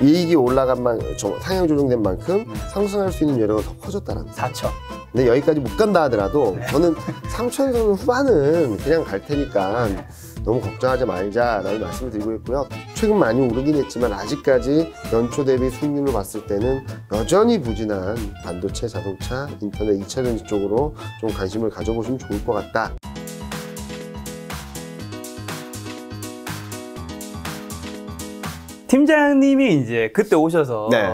이익이 올라간 상향 조정된 만큼 상승할 수 있는 여력은 더 커졌다는 거죠. 4천. 근데 여기까지 못 간다 하더라도 네. 저는 3,000선 후반은 그냥 갈 테니까 너무 걱정하지 말자라는 말씀을 드리고 있고요. 최근 많이 오르긴 했지만 아직까지 연초 대비 수익률을 봤을 때는 여전히 부진한 반도체, 자동차, 인터넷, 2차전지 쪽으로 좀 관심을 가져보시면 좋을 것 같다. 팀장님이 이제 그때 오셔서 네.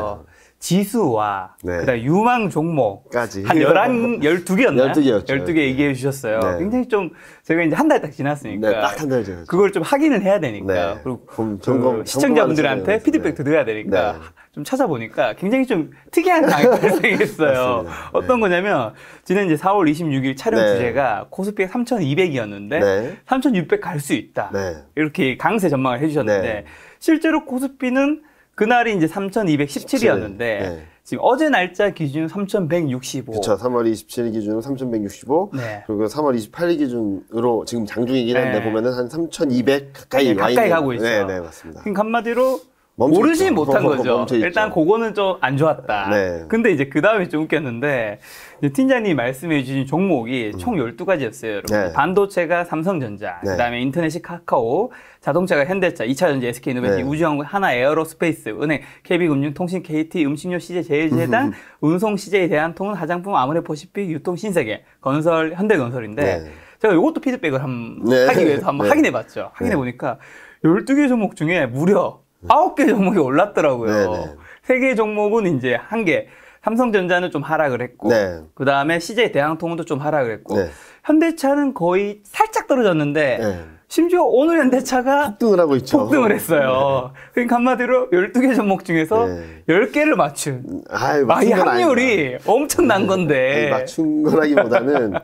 지수와 네. 그다음 유망 종목까지 한 12개였나요? 12개였죠. 12개 얘기해 주셨어요. 네. 굉장히 좀 제가 이제 한 달 딱 지났으니까 네, 딱 한 달 전에. 그걸 좀 확인을 해야 되니까 네. 그리고 점검, 시청자분들한테 점검하는 피드백도 드려야 되니까 네. 좀 찾아보니까 굉장히 좀 특이한 상황이 발생했어요. 맞습니다. 어떤 거냐면 지난 이제 4월 26일 촬영 네. 주제가 코스피가 3,200이었는데 네. 3,600 갈 수 있다. 네. 이렇게 강세 전망을 해주셨는데 네. 실제로 코스피는 그날이 이제 3,217이었는데 네. 지금 어제 날짜 기준 3,165. 그렇죠. 3월 27일 기준으로 3,165. 네. 그리고 3월 28일 기준으로 지금 장중이긴 한데 네. 보면은 한 3,200 가까이 네, 가까이 가고 있죠. 네, 네, 맞습니다. 그러니까 한마디로 멈춰 오르지 있죠. 못한 거죠. 멈춰 있죠. 일단 그거는 좀 안 좋았다. 네. 근데 이제 그 다음에 좀 웃겼는데 이제 팀장님이 말씀해 주신 종목이 총 12가지였어요. 여러분. 네. 반도체가 삼성전자, 네. 그다음에 인터넷이 카카오, 자동차가 현대차, 2차전지 SK이노베이티, 네. 우주항공, 하나 에어로스페이스, 은행, KB금융, 통신 KT, 음식료 CJ, 제일제당, 운송 CJ, 대한통운, 화장품, 아모레퍼시픽, 유통 신세계, 건설, 현대건설인데 네. 제가 이것도 피드백을 네. 하기 위해서 한번 네. 확인해 봤죠. 확인해 보니까 12개 종목 중에 무려 9개 종목이 올랐더라고요. 네. 3개 종목은 이제 1개. 삼성전자는 좀 하락을 했고, 네. 그 다음에 CJ 대한통운도 좀 하락을 했고, 네. 현대차는 거의 살짝 떨어졌는데, 네. 심지어 오늘 현대차가 폭등을 하고 있죠. 폭등을 했어요. 그러니까 한마디로 12개 종목 중에서 네. 10개를 맞춘. 아이, 이 맞춘 건 확률이 아닙니다. 엄청난 건데. 아니, 맞춘 거라기보다는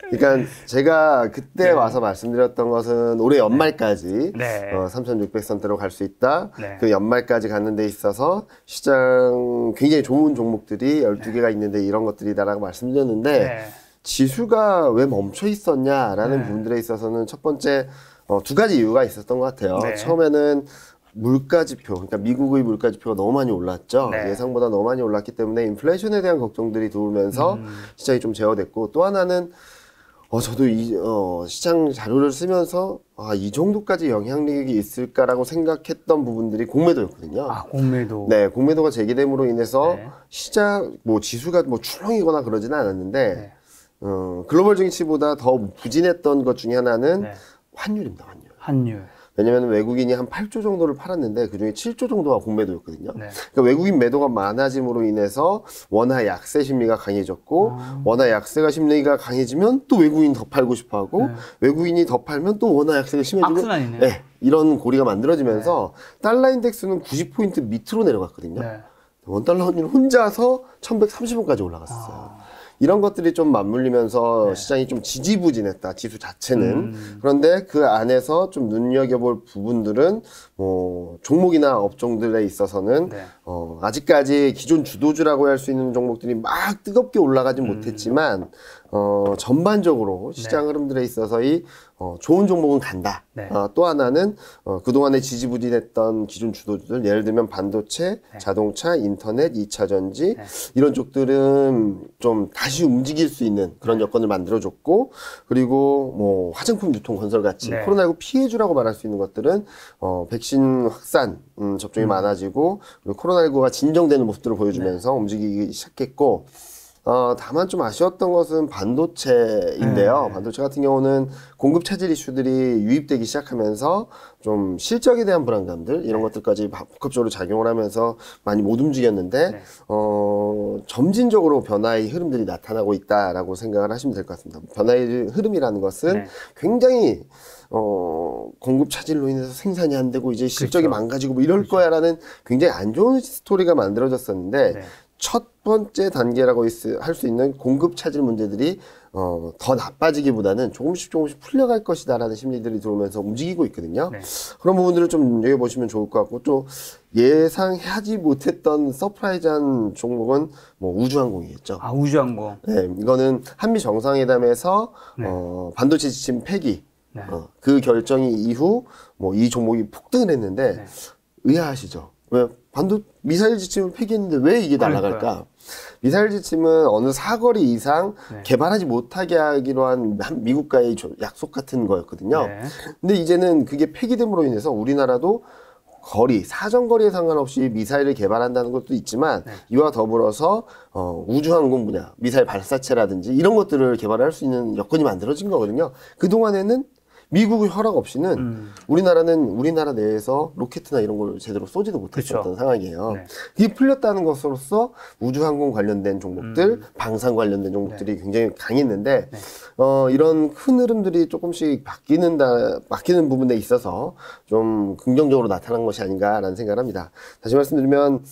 그러니까 제가 그때 네. 와서 말씀드렸던 것은 올해 연말까지 네. 3,600선대로 갈 수 있다. 네. 그 연말까지 가는 데 있어서 시장 굉장히 좋은 종목들이 12개가 있는데 이런 것들이다라고 말씀드렸는데 네. 지수가 왜 멈춰 있었냐라는 네. 부분들에 있어서는 첫 번째 2가지 이유가 있었던 것 같아요. 네. 처음에는 물가지표, 그러니까 미국의 물가지표가 너무 많이 올랐죠. 네. 예상보다 너무 많이 올랐기 때문에 인플레이션에 대한 걱정들이 들어오면서 시장이 좀 제어됐고, 또 하나는 저도 시장 자료를 쓰면서 이 정도까지 영향력이 있을까라고 생각했던 부분들이 공매도였거든요. 아, 공매도. 네, 공매도가 제기됨으로 인해서 네. 시장 지수가 출렁이거나 그러지는 않았는데 네. 글로벌 증시보다 더 부진했던 것 중에 하나는 네. 환율입니다. 환율. 환율. 왜냐면 외국인이 한 8조 정도를 팔았는데 그중에 7조 정도가 공매도였거든요. 네. 그러니까 외국인 매도가 많아짐으로 인해서 원화 약세 심리가 강해졌고 원화 약세가 심리가 강해지면 또 외국인이 더 팔고 싶어하고 네. 외국인이 더 팔면 또 원화 약세가 심해지고 악순환이네요. 네, 이런 고리가 만들어지면서 달러 인덱스는 90포인트 밑으로 내려갔거든요. 네. 원달러 환율 혼자서 1130원까지 올라갔었어요. 이런 것들이 좀 맞물리면서 시장이 좀 지지부진했다, 지수 자체는. 그런데 그 안에서 좀 눈여겨볼 부분들은 종목이나 업종들에 있어서는 네. 아직까지 기존 주도주라고 할 수 있는 종목들이 막 뜨겁게 올라가진 못했지만 전반적으로 시장 흐름들에 있어서의 좋은 종목은 간다. 네. 또 하나는 그동안에 지지부진했던 기존 주도주들, 예를 들면 반도체, 자동차, 인터넷, 2차전지 이런 쪽들은 좀 다시 움직일 수 있는 그런 여건을 만들어줬고, 그리고 화장품 유통 건설 같이 네. 코로나19 피해주라고 말할 수 있는 것들은 백신 확산 접종이 많아지고, 그리고 코로나19가 진정되는 모습들을 보여주면서 움직이기 시작했고, 다만 좀 아쉬웠던 것은 반도체인데요. 반도체 같은 경우는 공급 차질 이슈들이 유입되기 시작하면서 좀 실적에 대한 불안감들, 이런 것들까지 복합적으로 작용을 하면서 많이 못 움직였는데, 점진적으로 변화의 흐름들이 나타나고 있다라고 생각을 하시면 될 것 같습니다. 변화의 흐름이라는 것은 굉장히 공급 차질로 인해서 생산이 안 되고 이제 실적이 망가지고 뭐 이럴 거야라는 굉장히 안 좋은 스토리가 만들어졌었는데, 첫 번째 단계라고 할 수 있는 공급 차질 문제들이 더 나빠지기보다는 조금씩 풀려갈 것이다라는 심리들이 들어오면서 움직이고 있거든요. 그런 부분들을 좀 눈여겨보시면 좋을 것 같고, 또 예상하지 못했던 서프라이즈한 종목은 우주항공이겠죠. 아, 우주항공. 네, 이거는 한미 정상회담에서 반도체 지침 폐기 그 결정이 이후 이 종목이 폭등을 했는데 의아하시죠? 왜 미사일 지침을 폐기했는데 왜 이게 날아갈까? 미사일 지침은 어느 사거리 이상 네. 개발하지 못하게 하기로 한 미국과의 약속 같은 거였거든요. 네. 근데 이제는 그게 폐기됨으로 인해서 우리나라도 사정거리에 상관없이 미사일을 개발한다는 것도 있지만 네. 이와 더불어서 우주항공 분야, 미사일 발사체라든지 이런 것들을 개발할 수 있는 여건이 만들어진 거거든요. 그동안에는 미국의 허락 없이는 우리나라는 우리나라 내에서 로켓이나 이런 걸 제대로 쏘지도 못했었던 그쵸. 상황이에요. 네. 그게 풀렸다는 것으로서 우주항공 관련된 종목들, 방산 관련된 종목들이 굉장히 강했는데 이런 큰 흐름들이 조금씩 바뀌는 부분에 있어서 좀 긍정적으로 나타난 것이 아닌가라는 생각을 합니다. 다시 말씀드리면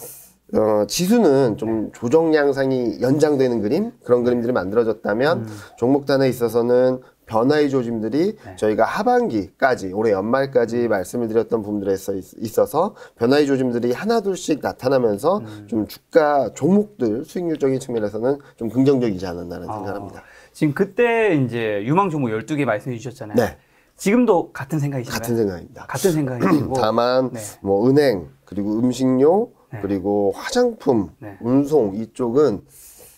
지수는 좀 조정 양상이 연장되는 그런 그림들이 만들어졌다면 종목단에 있어서는 변화의 조짐들이 저희가 하반기까지 올해 연말까지 말씀을 드렸던 부분들에 있어서 변화의 조짐들이 하나둘씩 나타나면서 좀 주가 종목들 수익률적인 측면에서는 좀 긍정적이지 않았나라는 생각을 합니다. 지금 그때 이제 유망 종목 12개 말씀해 주셨잖아요. 네. 지금도 같은 생각이신가요? 같은 생각입니다. 같은 생각이시고 다만 네. 뭐 은행 그리고 음식료 네. 그리고 화장품, 네. 운송 이쪽은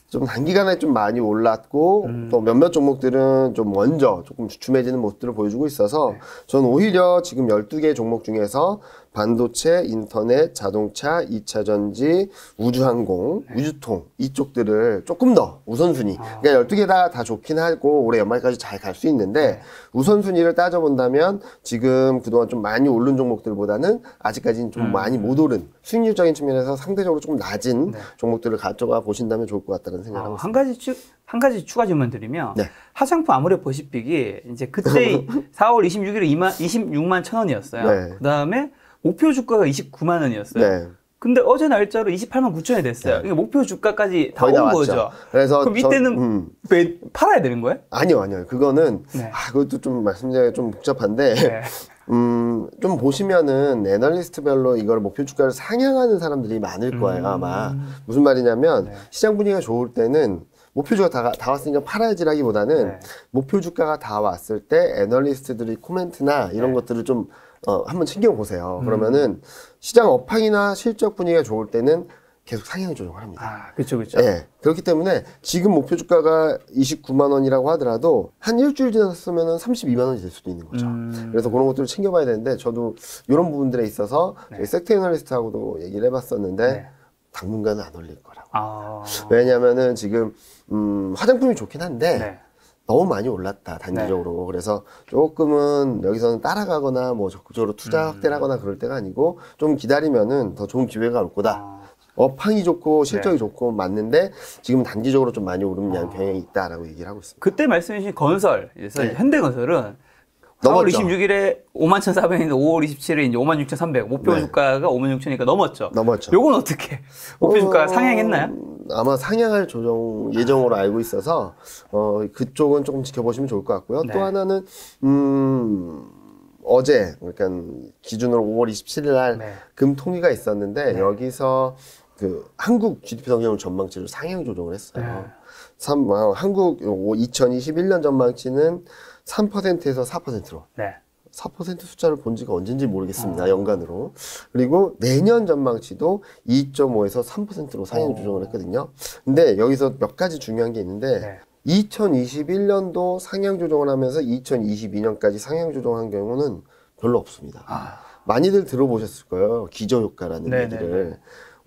좀 단기간에 좀 많이 올랐고 또 몇몇 종목들은 좀 먼저 조금 주춤해지는 모습들을 보여주고 있어서 저는 오히려 지금 12개 종목 중에서 반도체, 인터넷, 자동차, 2차 전지, 우주항공, 우주통 이쪽들을 조금 더 우선순위 그러니까 12개 다 좋긴 하고 올해 연말까지 잘 갈 수 있는데 우선순위를 따져본다면 지금 그동안 좀 많이 오른 종목들보다는 아직까지는 좀 많이 못 오른 수익률적인 측면에서 상대적으로 조금 낮은 종목들을 가져가 보신다면 좋을 것 같다는 생각을 하고 있습니다. 한 가지 추가 질문 드리면 네. 화장품 아모레퍼시픽이 이제 그때 4월 26일에 26만 천 원이었어요. 네. 그다음에 목표 주가가 29만 원이었어요. 네. 근데 어제 날짜로 28만 9천이 됐어요. 이게 목표 주가까지 다 거의 다 온 왔죠. 거죠. 그래서 그럼 이때는 왜 팔아야 되는 거예요? 아니요. 그거는 네. 그것도 좀 말씀드리기가 좀 복잡한데 네. 좀 보시면은 애널리스트별로 이걸 목표 주가를 상향하는 사람들이 많을 거예요, 아마. 무슨 말이냐면 시장 분위기가 좋을 때는 목표 주가 다 왔으니까 팔아야지라기보다는 목표 주가가 다 왔을 때 애널리스트들이 코멘트나 이런 것들을 좀 한번 챙겨보세요. 그러면은 시장 업황이나 실적 분위기가 좋을 때는 계속 상향 조정을 합니다. 아, 그렇죠. 네. 그렇기 때문에 지금 목표 주가가 29만 원이라고 하더라도 한 일주일 지났으면 32만 원이 될 수도 있는 거죠. 그래서 그런 것들을 챙겨봐야 되는데 저도 이런 부분들에 있어서 저희 섹터 애널리스트하고도 얘기를 해봤었는데 당분간은 안 올릴 거라고. 왜냐면은 지금 화장품이 좋긴 한데 너무 많이 올랐다 단기적으로. 그래서 조금은 여기서는 따라가거나 뭐 적극적으로 투자 확대를 하거나 그럴 때가 아니고 좀 기다리면은 더 좋은 기회가 올 거다. 업황이 좋고 실적이 좋고 맞는데 지금 단기적으로 좀 많이 오르는 경향이 있다라고 얘기를 하고 있습니다. 그때 말씀해 주신 건설, 그래서 현대건설은 4월 넘었죠. 26일에 51,400인데 5월 27일에 이제 56,300 목표 주가가 56,000이니까 넘었죠. 넘었죠. 요건 어떻게 목표 주가 상향했나요? 아마 상향할 조정 예정으로 알고 있어서 그쪽은 조금 지켜보시면 좋을 것 같고요. 또 하나는 어제 그러니까 기준으로 5월 27일 날 금통위가 있었는데 여기서 그 한국 GDP 성장률 전망치를 상향 조정을 했어요. 한국 2021년 전망치는 3%에서 4%로. 4% 숫자를 본 지가 언젠지 모르겠습니다. 연간으로. 그리고 내년 전망치도 2.5에서 3%로 상향 조정을 했거든요. 근데 여기서 몇 가지 중요한 게 있는데 2021년도 상향 조정을 하면서 2022년까지 상향 조정한 경우는 별로 없습니다. 많이들 들어보셨을 거예요. 기저효과라는 얘기를.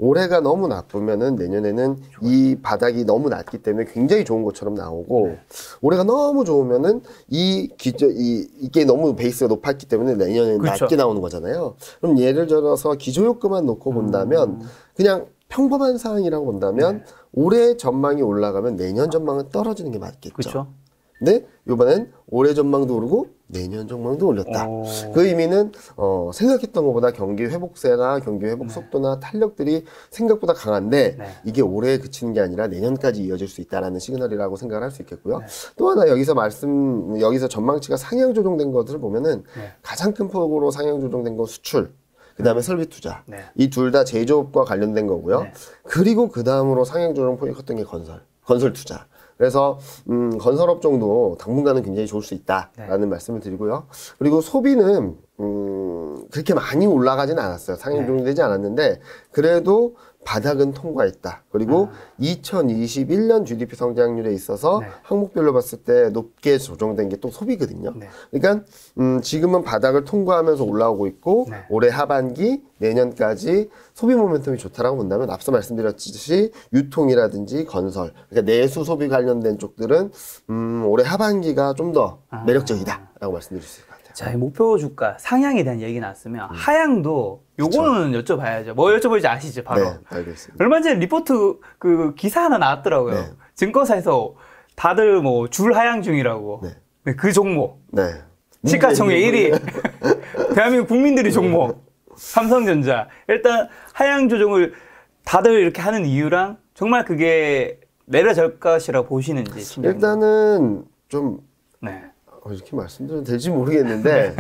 올해가 너무 나쁘면은 내년에는 이 바닥이 너무 낮기 때문에 굉장히 좋은 것처럼 나오고 올해가 너무 좋으면은 이게 너무 베이스가 높았기 때문에 내년에는 낮게 나오는 거잖아요. 그럼 예를 들어서 기저효과만 놓고 본다면 그냥 평범한 상황이라고 본다면 올해 전망이 올라가면 내년 전망은 떨어지는 게 맞겠죠. 그렇죠. 근데 이번엔 올해 전망도 오르고 내년 전망도 올렸다. 그 의미는 생각했던 것보다 경기 회복세나 경기 회복 속도나 탄력들이 생각보다 강한데 이게 올해에 그치는 게 아니라 내년까지 이어질 수 있다라는 시그널이라고 생각을 할 수 있겠고요. 또 하나 여기서 전망치가 상향 조정된 것들을 보면은 가장 큰 폭으로 상향 조정된 거 수출. 그 다음에 설비 투자. 이 둘 다 제조업과 관련된 거고요. 그리고 그 다음으로 상향 조정 폭이 컸던 게 건설 투자. 그래서 건설업종도 당분간은 굉장히 좋을 수 있다라는 말씀을 드리고요. 그리고 소비는 그렇게 많이 올라가진 않았어요. 상향 조정되지 않았는데 그래도 바닥은 통과했다. 그리고 2021년 GDP 성장률에 있어서 항목별로 봤을 때 높게 조정된 게 또 소비거든요. 그러니까 지금은 바닥을 통과하면서 올라오고 있고 올해 하반기 내년까지 소비 모멘텀이 좋다라고 본다면 앞서 말씀드렸듯이 유통이라든지 건설, 그러니까 내수 소비 관련된 쪽들은 올해 하반기가 좀 더 매력적이다라고 말씀드릴 수 있을 것 같아요. 자, 이 목표 주가 상향에 대한 얘기 나왔으면 하향도 요거는 여쭤봐야죠. 뭐 여쭤볼지 아시죠? 바로. 네, 알겠습니다. 얼마 전에 리포트 그 기사 하나 나왔더라고요. 네. 증권사에서 다들 뭐 줄 하향 중이라고. 네. 네, 그 종목. 네. 시가총액 1위. 대한민국 국민들이 종목. 삼성전자. 일단 하향 조정을 다들 이렇게 하는 이유랑 정말 그게 내려질 것이라고 보시는지. 팀장님. 일단은 좀 네. 이렇게 말씀드려도 될지 모르겠는데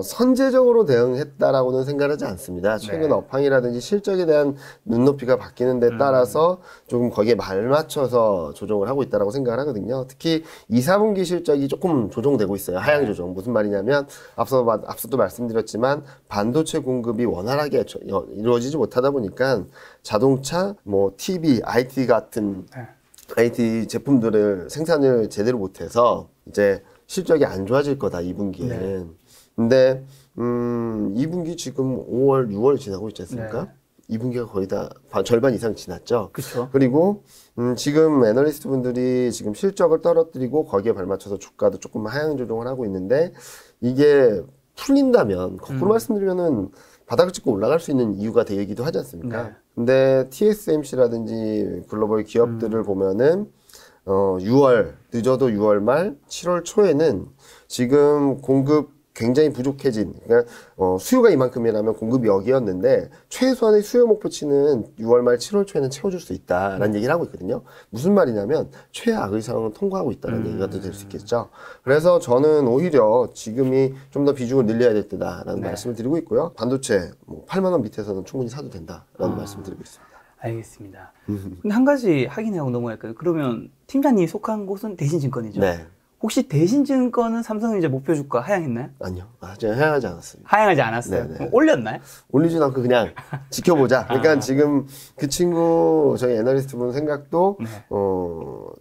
선제적으로 대응했다라고는 생각하지 않습니다. 최근 업황이라든지 실적에 대한 눈높이가 바뀌는 데 따라서 조금 거기에 발맞춰서 조정을 하고 있다라고 생각을 하거든요. 특히 2, 4분기 실적이 조금 조정되고 있어요. 하향 조정. 무슨 말이냐면 앞서도 말씀드렸지만 반도체 공급이 원활하게 이루어지지 못하다 보니까 자동차, 뭐 TV, IT 같은 IT 제품들을 생산을 제대로 못해서 이제 실적이 안 좋아질 거다 2분기에. 근데 2분기 지금 5월, 6월 지나고 있지 않습니까? 2분기가 거의 다 절반 이상 지났죠. 그쵸. 그리고 지금 애널리스트 분들이 지금 실적을 떨어뜨리고 거기에 발맞춰서 주가도 조금 하향 조정을 하고 있는데 이게 풀린다면 거꾸로 말씀드리면은 바닥을 찍고 올라갈 수 있는 이유가 되기도 하지 않습니까? 근데 TSMC라든지 글로벌 기업들을 보면은 6월, 늦어도 6월 말, 7월 초에는 지금 공급 굉장히 부족해진, 그러니까 수요가 이만큼이라면 공급이 여기였는데 최소한의 수요 목표치는 6월 말, 7월 초에는 채워줄 수 있다라는 얘기를 하고 있거든요. 무슨 말이냐면 최악의 상황을 통과하고 있다는 얘기가 될 수 있겠죠. 그래서 저는 오히려 지금이 좀 더 비중을 늘려야 될 때다라는 말씀을 드리고 있고요. 반도체 뭐 8만 원 밑에서는 충분히 사도 된다라는 말씀을 드리고 있습니다. 알겠습니다. 근데 한 가지 확인하고 넘어갈까요? 그러면 팀장님이 속한 곳은 대신증권이죠? 네. 혹시 대신증권은 삼성전자 목표 주가 하향했나요? 아니요. 아직 하향하지 않았습니다. 하향하지 않았어요. 네네. 그럼 올렸나요? 올리진 않고 그냥 지켜보자. 그러니까 지금 그 친구 저희 애널리스트 분 생각도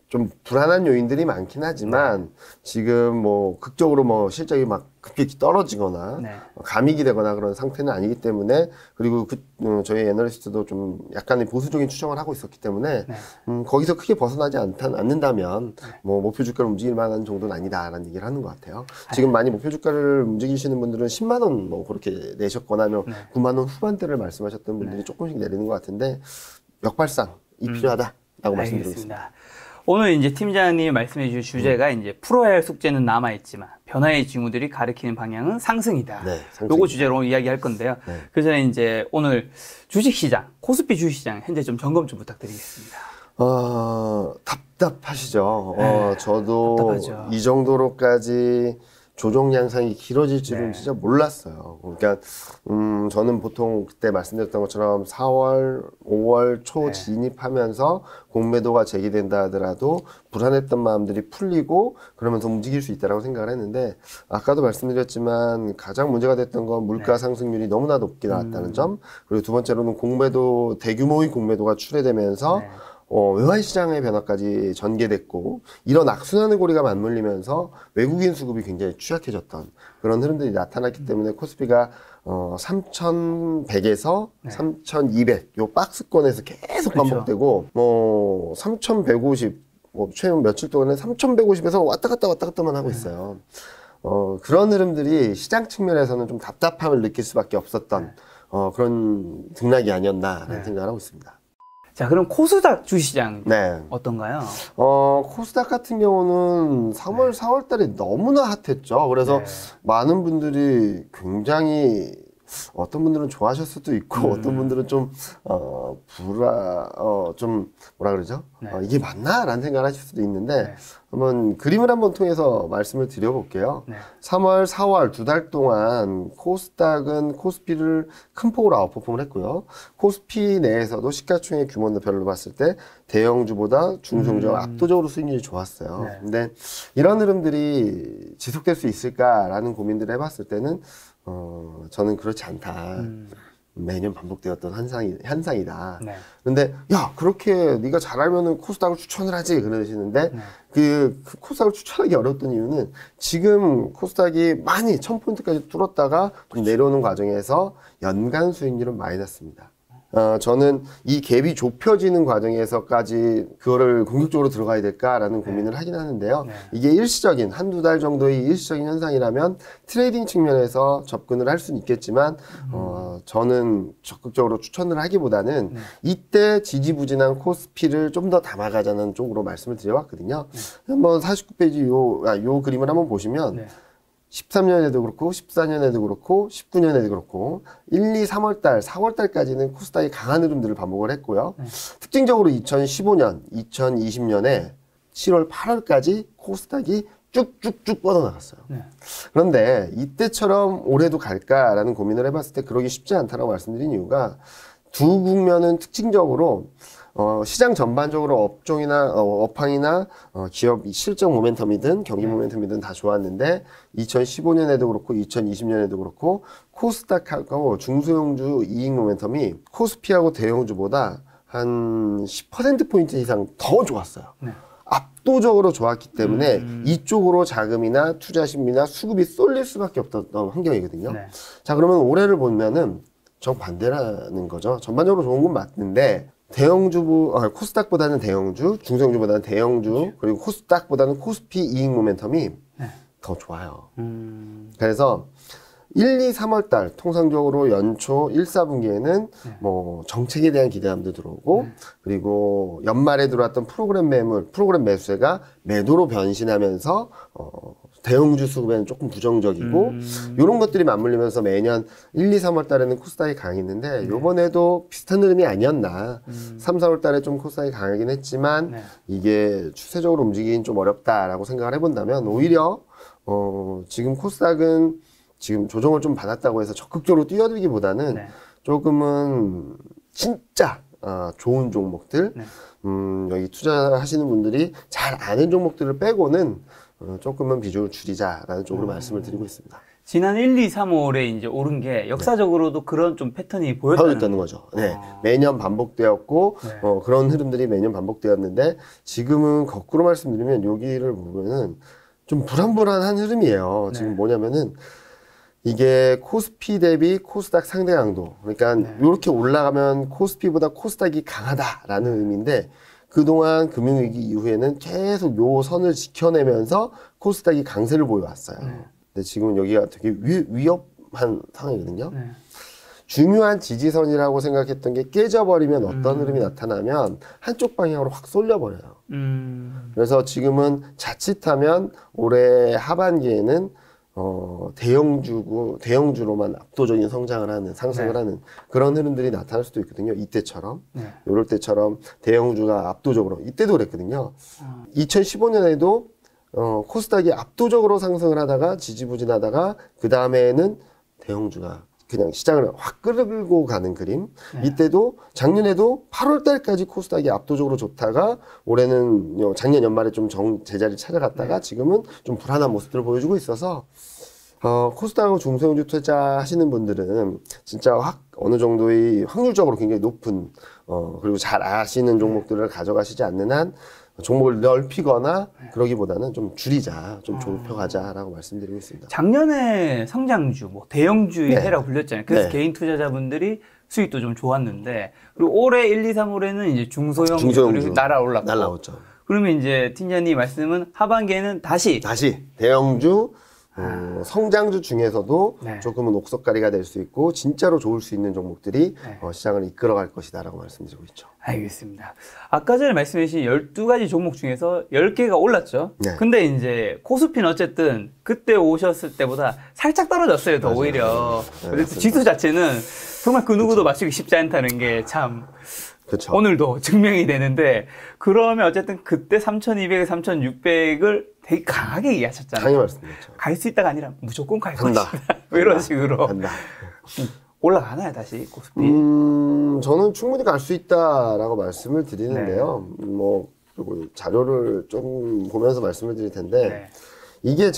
좀 불안한 요인들이 많긴 하지만 지금 뭐 극적으로 뭐 실적이 막 급격히 떨어지거나 감익이 되거나 그런 상태는 아니기 때문에 그리고 저희 애널리스트도 좀 약간의 보수적인 추정을 하고 있었기 때문에 거기서 크게 벗어나지 않는다면 뭐 목표 주가를 움직일 만한 정도는 아니다라는 얘기를 하는 것 같아요. 지금 많이 목표 주가를 움직이시는 분들은 10만 원 뭐 그렇게 내셨거나 하면 9만 원 후반대를 말씀하셨던 분들이 조금씩 내리는 것 같은데 역발상이 필요하다라고 말씀드리고 있습니다. 오늘 이제 팀장님이 말씀해 주신 주제가 이제 풀어야 할 숙제는 남아있지만 변화의 징후들이 가리키는 방향은 상승이다. 요거 주제로 오늘 이야기할 건데요. 그 전에 이제 오늘 주식시장, 코스피 주식시장 현재 좀 점검 좀 부탁드리겠습니다. 답답하시죠. 저도 답답하죠. 이 정도로까지 조정 양상이 길어질 줄은 진짜 몰랐어요. 그러니까 저는 보통 그때 말씀드렸던 것처럼 4월, 5월 초 진입하면서 공매도가 제기된다 하더라도 불안했던 마음들이 풀리고 그러면서 움직일 수 있다라고 생각을 했는데 아까도 말씀드렸지만 가장 문제가 됐던 건 물가 상승률이 너무나 높게 나왔다는 점, 그리고 두 번째로는 공매도, 대규모의 공매도가 출회되면서 외환 시장의 변화까지 전개됐고 이런 악순환의 고리가 맞물리면서 외국인 수급이 굉장히 취약해졌던 그런 흐름들이 나타났기 때문에 코스피가 3,100에서 3,200 요 박스권에서 계속 반복되고 3,150 최근 며칠 동안에 3,150에서 왔다 갔다만 하고 있어요. 그런 흐름들이 시장 측면에서는 좀 답답함을 느낄 수밖에 없었던 그런 등락이 아니었나라는 생각을 하고 있습니다. 자, 그럼 코스닥 주식시장 어떤가요? 코스닥 같은 경우는 3월, 4월 달에 너무나 핫했죠. 그래서 많은 분들이 굉장히 어떤 분들은 좋아하실 수도 있고 어떤 분들은 좀 좀 뭐라 그러죠? 네. 이게 맞나? 라는 생각을 하실 수도 있는데 네. 한번 그림을 한번 통해서 말씀을 드려볼게요. 네. 3월, 4월 두 달 동안 코스닥은 코스피를 큰 폭으로 아웃퍼폼을 했고요. 코스피 내에서도 시가총액 규모별로 봤을 때 대형주보다 중소형주가 압도적으로 수익률이 좋았어요. 네. 근데 이런 흐름들이 지속될 수 있을까라는 고민들을 해봤을 때는 저는 그렇지 않다. 매년 반복되었던 현상이다. 네. 근데 야 그렇게 네가 잘 알면은 코스닥을 추천을 하지 그러시는데 네. 그 코스닥을 추천하기 어려웠던 이유는 지금 코스닥이 많이 1000포인트까지 뚫었다가 좀 내려오는 과정에서 연간 수익률은 마이너스입니다. 저는 이 갭이 좁혀지는 과정에서까지 그거를 공격적으로 들어가야 될까라는 고민을 하긴 하는데요. 네. 이게 일시적인 한두 달 정도의 일시적인 현상이라면 트레이딩 측면에서 접근을 할 수는 있겠지만 저는 적극적으로 추천을 하기보다는 이때 지지부진한 코스피를 좀 더 담아가자는 쪽으로 말씀을 드려봤거든요. 한번 49페이지 요 그림을 한번 보시면 네. 13년에도 그렇고 14년에도 그렇고 19년에도 그렇고 1, 2, 3월달, 4월달까지는 코스닥이 강한 흐름들을 반복을 했고요. 특징적으로 2015년, 2020년에 7월, 8월까지 코스닥이 쭉쭉쭉 뻗어나갔어요. 네. 그런데 이때처럼 올해도 갈까라는 고민을 해봤을 때 그러기 쉽지 않다라고 말씀드린 이유가 두 국면은 특징적으로 시장 전반적으로 업종이나 업황이나 기업 실적 모멘텀이든 경기 모멘텀이든 다 좋았는데 2015년에도 그렇고 2020년에도 그렇고 코스닥하고 중소형주 이익 모멘텀이 코스피하고 대형주보다 한 10%포인트 이상 더 좋았어요. 네. 압도적으로 좋았기 때문에 이쪽으로 자금이나 투자 심리나 수급이 쏠릴 수밖에 없던 환경이거든요. 네. 자, 그러면 올해를 보면은 정반대라는 거죠. 전반적으로 좋은 건 맞는데 코스닥보다는 대형주, 중소형주보다는 대형주, 그리고 코스닥보다는 코스피 이익 모멘텀이 더 좋아요. 그래서 1, 2, 3월 달 통상적으로 연초 1, 4분기에는 뭐 정책에 대한 기대감도 들어오고 그리고 연말에 들어왔던 프로그램 매수세가 매도로 변신하면서 대형주 수급에는 조금 부정적이고 이런 것들이 맞물리면서 매년 1, 2, 3월 달에는 코스닥이 강했는데 요번에도 비슷한 흐름이 아니었나. 3, 4월 달에 좀 코스닥이 강하긴 했지만 이게 추세적으로 움직이긴 좀 어렵다라고 생각을 해본다면 오히려 지금 코스닥은 지금 조정을 좀 받았다고 해서 적극적으로 뛰어들기보다는 조금은 진짜 좋은 종목들 여기 투자하시는 분들이 잘 아는 종목들을 빼고는 조금은 비중을 줄이자라는 쪽으로 말씀을 드리고 있습니다. 지난 1, 2, 3월에 이제 오른 게 역사적으로도 그런 좀 패턴이 보였다는 거죠. 네. 매년 반복되었고, 그런 흐름들이 매년 반복되었는데, 지금은 거꾸로 말씀드리면 여기를 보면은 좀 불안불안한 흐름이에요. 지금 뭐냐면은, 이게 코스피 대비 코스닥 상대 강도. 그러니까 이렇게 올라가면 코스피보다 코스닥이 강하다라는 의미인데, 그동안 금융위기 이후에는 계속 요 선을 지켜내면서 코스닥이 강세를 보여왔어요. 근데 지금 여기가 되게 위협한 상황이거든요. 중요한 지지선이라고 생각했던 게 깨져버리면 어떤 흐름이 나타나면 한쪽 방향으로 확 쏠려버려요. 그래서 지금은 자칫하면 올해 하반기에는 대형주로만 압도적인 성장을 하는, 상승을 하는 그런 흐름들이 나타날 수도 있거든요. 이때처럼. 요럴 때처럼 대형주가 압도적으로, 이때도 그랬거든요. 2015년에도 코스닥이 압도적으로 상승을 하다가 지지부진하다가 그 다음에는 대형주가 그냥 시장을 확 끌고 가는 그림. 이때도 작년에도 8월 달까지 코스닥이 압도적으로 좋다가 올해는 작년 연말에 좀 제자리를 찾아갔다가 지금은 좀 불안한 모습들을 보여주고 있어서 코스닥하고 중소형주 투자하시는 분들은 진짜 어느 정도의 확률적으로 굉장히 높은 그리고 잘 아시는 종목들을 가져가시지 않는 한 종목을 넓히거나 그러기보다는 좀 줄이자, 좀 좁혀가자라고 말씀드리고 있습니다. 작년에 성장주, 뭐 대형주의 해라고 불렸잖아요. 그래서 개인 투자자분들이 수익도 좀 좋았는데, 그리고 올해 1, 2, 3월에는 이제 중소형주 날아올랐죠. 그러면 이제 팀장님 말씀은 하반기에는 다시 대형주, 성장주 중에서도 네. 조금은 옥석가리가 될 수 있고 진짜로 좋을 수 있는 종목들이 네. 시장을 이끌어갈 것이다라고 말씀드리고 있죠. 알겠습니다. 아까 전에 말씀해 주신 12가지 종목 중에서 10개가 올랐죠. 네. 근데 이제 코스피는 어쨌든 그때 오셨을 때보다 살짝 떨어졌어요. 더 맞아요. 오히려. 네, 그래서 지수 자체는 정말 그 누구도 맞추기 쉽지 않다는 게 참 그렇죠. 오늘도 증명이 되는데, 그러면 어쨌든 그때 3,200, 3,600을 되게 강하게 얘기하셨잖아요. 강히 말씀드렸죠. 갈 수 있다가 아니라 무조건 갈 간다. 것이다. 이런 식으로. 간다. 올라가나요, 다시 코스피? 저는 충분히 갈 수 있다라고 말씀을 드리는데요. 네. 뭐 그리고 자료를 좀 보면서 말씀을 드릴 텐데 네. 이게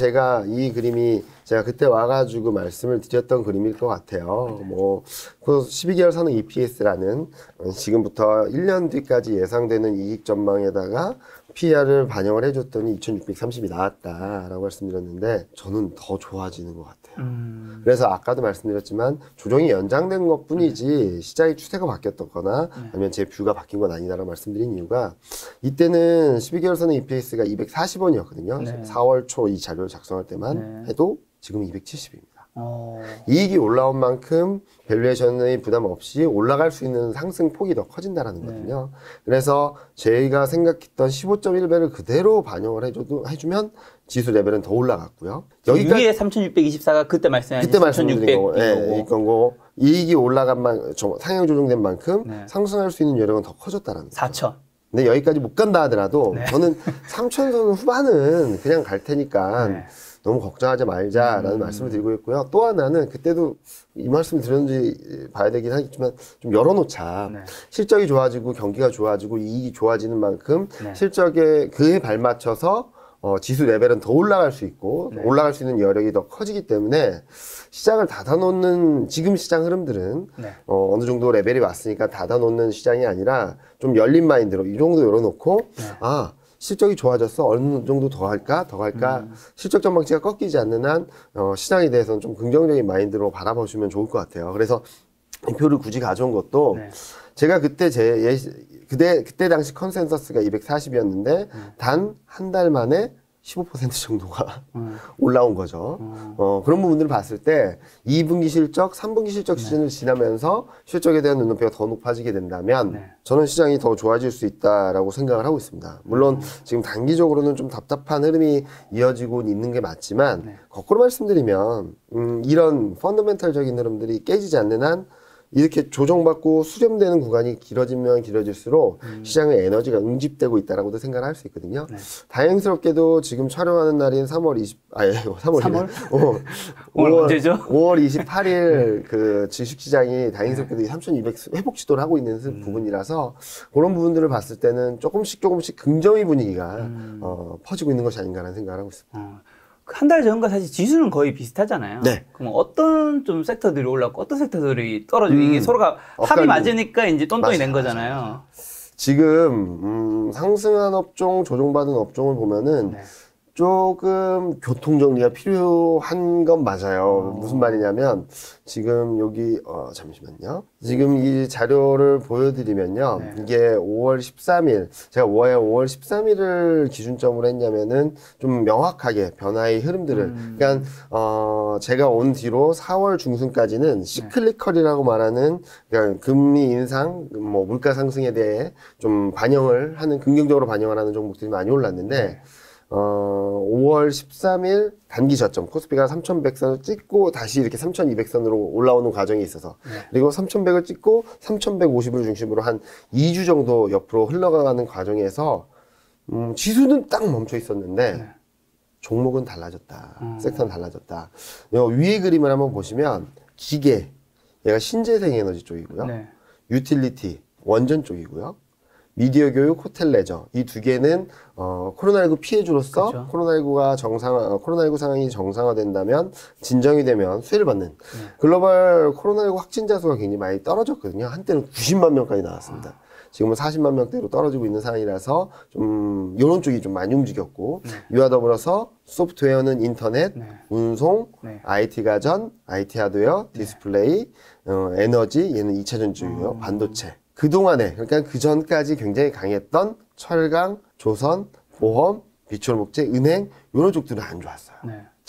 이 그림이 제가 그때 와가지고 말씀을 드렸던 그림일 것 같아요. 뭐, 그 12개월 선행 EPS라는 지금부터 1년 뒤까지 예상되는 이익 전망에다가 PR을 반영을 해줬더니 2630이 나왔다라고 말씀드렸는데 저는 더 좋아지는 것 같아요. 그래서 아까도 말씀드렸지만 조정이 연장된 것 뿐이지 시장의 추세가 바뀌었거나 아니면 제 뷰가 바뀐 건 아니다라고 말씀드린 이유가 이때는 12개월 선의 EPS가 240원이었거든요. 네. 4월 초 이 자료를 작성할 때만 해도 지금 270입니다. 이익이 올라온 만큼 밸류에이션의 부담 없이 올라갈 수 있는 상승폭이 더 커진다라는 거거든요. 그래서 저희가 생각했던 15.1배를 그대로 반영을 해주면 지수 레벨은 더 올라갔고요. 여기까지 위에 3,624가 그때 말씀하신 3,600 이 건고 이익이 올라간 상향 조정된 만큼 네. 상승할 수 있는 여력은 더 커졌다라는 거죠. 4,000. 근데 여기까지 못 간다 하더라도 저는 3,000선 후반은 그냥 갈 테니까 너무 걱정하지 말자라는 말씀을 드리고 있고요. 또 하나는 그때도 이 말씀을 드렸는지 봐야 되긴 하겠지만 좀 열어놓자. 실적이 좋아지고 경기가 좋아지고 이익이 좋아지는 만큼 실적에 그에 발맞춰서 지수 레벨은 더 올라갈 수 있고 올라갈 수 있는 여력이 더 커지기 때문에 시장을 닫아놓는 지금 시장 흐름들은 어느 정도 레벨이 왔으니까 닫아놓는 시장이 아니라 좀 열린 마인드로 이 정도 열어놓고 실적이 좋아졌어 어느 정도 더 할까 실적 전망치가 꺾이지 않는 한 시장에 대해서는 좀 긍정적인 마인드로 바라보시면 좋을 것 같아요. 그래서 이 표를 굳이 가져온 것도 제가 그때 그때 당시 컨센서스가 240이었는데 단 한 달 만에 15% 정도가 올라온 거죠. 그런 부분들을 봤을 때 2분기 실적, 3분기 실적 시즌을 지나면서 실적에 대한 눈높이가 더 높아지게 된다면 저는 시장이 더 좋아질 수 있다라고 생각을 하고 있습니다. 물론 지금 단기적으로는 좀 답답한 흐름이 이어지고 있는 게 맞지만 거꾸로 말씀드리면 이런 펀더멘탈적인 흐름들이 깨지지 않는 한 이렇게 조정받고 수렴되는 구간이 길어지면 길어질수록 시장의 에너지가 응집되고 있다라고도 생각을 할 수 있거든요. 다행스럽게도 지금 촬영하는 날인 3월 오늘 언제죠? 5월 28일 그 주식시장이 다행스럽게도 3,200 회복 시도를 하고 있는 부분이라서 그런 부분들을 봤을 때는 조금씩 긍정의 분위기가 퍼지고 있는 것이 아닌가라는 생각을 하고 있습니다. 한 달 전과 사실 지수는 거의 비슷하잖아요. 네. 그럼 어떤 좀 섹터들이 올랐고 어떤 섹터들이 떨어지고 이게 서로가 합이 맞으니까 이제 똔똔이 된 거잖아요. 지금 상승한 업종, 조정받은 업종을 보면은 조금 교통정리가 필요한 건 맞아요. 무슨 말이냐면 지금 여기 잠시만요. 지금 이 자료를 보여드리면요. 이게 5월 13일 제가 왜 5월 13일을 기준점으로 했냐면은 좀 명확하게 변화의 흐름들을 그러니까 제가 온 뒤로 4월 중순까지는 시클리컬이라고 말하는 그러니까 금리 인상, 뭐 물가 상승에 대해 좀 반영을 하는 긍정적으로 반영을 하는 종목들이 많이 올랐는데 5월 13일 단기 저점 코스피가 3,100선을 찍고 다시 이렇게 3,200선으로 올라오는 과정이 있어서 그리고 3,100을 찍고 3,150을 중심으로 한 2주 정도 옆으로 흘러가는 과정에서 지수는 딱 멈춰 있었는데 종목은 달라졌다. 섹터는 달라졌다. 요 위에 그림을 한번 보시면 기계, 얘가 신재생 에너지 쪽이고요. 유틸리티, 원전 쪽이고요. 미디어 교육, 호텔 레저 이 두 개는 코로나19 피해주로서 그렇죠. 코로나19 상황이 정상화된다면 진정이 되면 수혜를 받는 글로벌 코로나19 확진자 수가 굉장히 많이 떨어졌거든요. 한때는 90만 명까지 나왔습니다. 지금은 40만 명대로 떨어지고 있는 상황이라서 좀 이런 쪽이 좀 많이 움직였고 이와 더불어서 소프트웨어는 인터넷, 운송, IT 가전, IT 하드웨어, 디스플레이, 에너지 얘는 2차 전지고요. 반도체. 그동안에, 그러니까 그 전까지 굉장히 강했던 철강, 조선, 보험, 비철목재, 은행, 이런 쪽들은 안 좋았어요.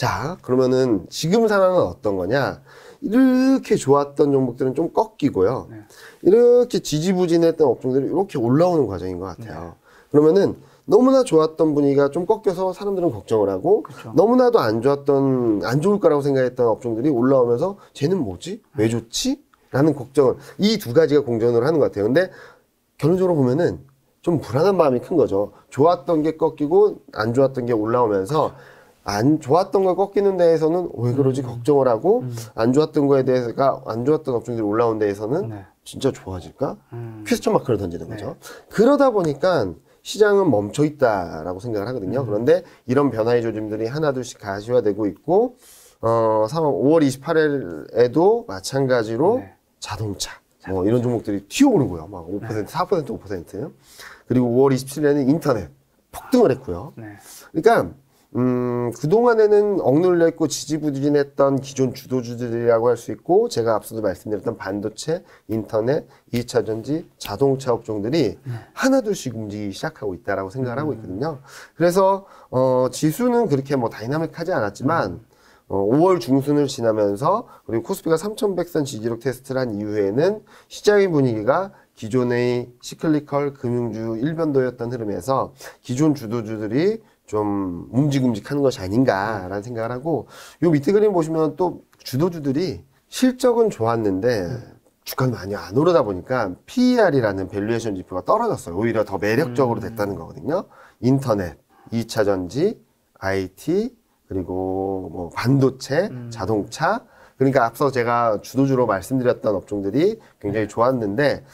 자, 그러면은 지금 상황은 어떤 거냐? 이렇게 좋았던 종목들은 좀 꺾이고요. 네. 이렇게 지지부진했던 업종들이 이렇게 올라오는 과정인 것 같아요. 네. 그러면은 너무나 좋았던 분위기가 좀 꺾여서 사람들은 걱정을 하고 그쵸. 너무나도 안 좋을 거라고 생각했던 업종들이 올라오면서 쟤는 뭐지? 왜 좋지? 라는 걱정을 이 두 가지가 공존을 하는 것 같아요. 근데 결론적으로 보면은 좀 불안한 마음이 큰 거죠. 좋았던 게 꺾이고 안 좋았던 게 올라오면서 안 좋았던 걸 꺾이는 데에서는 왜 그러지 걱정을 하고 안 좋았던 거에 대해서가 안 좋았던 업종들이 올라온 데에서는 네. 진짜 좋아질까? 퀘스천 마크를 던지는 거죠. 네. 그러다 보니까 시장은 멈춰 있다라고 생각을 하거든요. 그런데 이런 변화의 조짐들이 하나둘씩 가시화되고 있고 5월 28일에도 마찬가지로 네. 자동차 뭐 이런 종목들이 튀어오르고요. 막 5%, 4%, 5%. 그리고 5월 27일에는 인터넷 폭등을 했고요. 네. 그러니까 그동안에는 억눌려 있고 지지부진했던 기존 주도주들이라고 할 수 있고 제가 앞서도 말씀드렸던 반도체, 인터넷, 2차 전지, 자동차 업종들이 하나둘씩 움직이기 시작하고 있다라고 생각을 하고 있거든요. 그래서 지수는 그렇게 뭐 다이나믹하지 않았지만 5월 중순을 지나면서 그리고 코스피가 3,100선 지지력 테스트를 한 이후에는 시장의 분위기가 기존의 시클리컬 금융주 일변도였던 흐름에서 기존 주도주들이 좀 움직하는 것이 아닌가라는 생각을 하고 요 밑에 그림 보시면 또 주도주들이 실적은 좋았는데 주가는 많이 안 오르다 보니까 PER이라는 밸류에이션 지표가 떨어졌어요. 오히려 더 매력적으로 됐다는 거거든요. 인터넷, 2차 전지, IT, 그리고 뭐 반도체, 자동차. 그러니까 앞서 제가 주도주로 말씀드렸던 업종들이 굉장히 좋았는데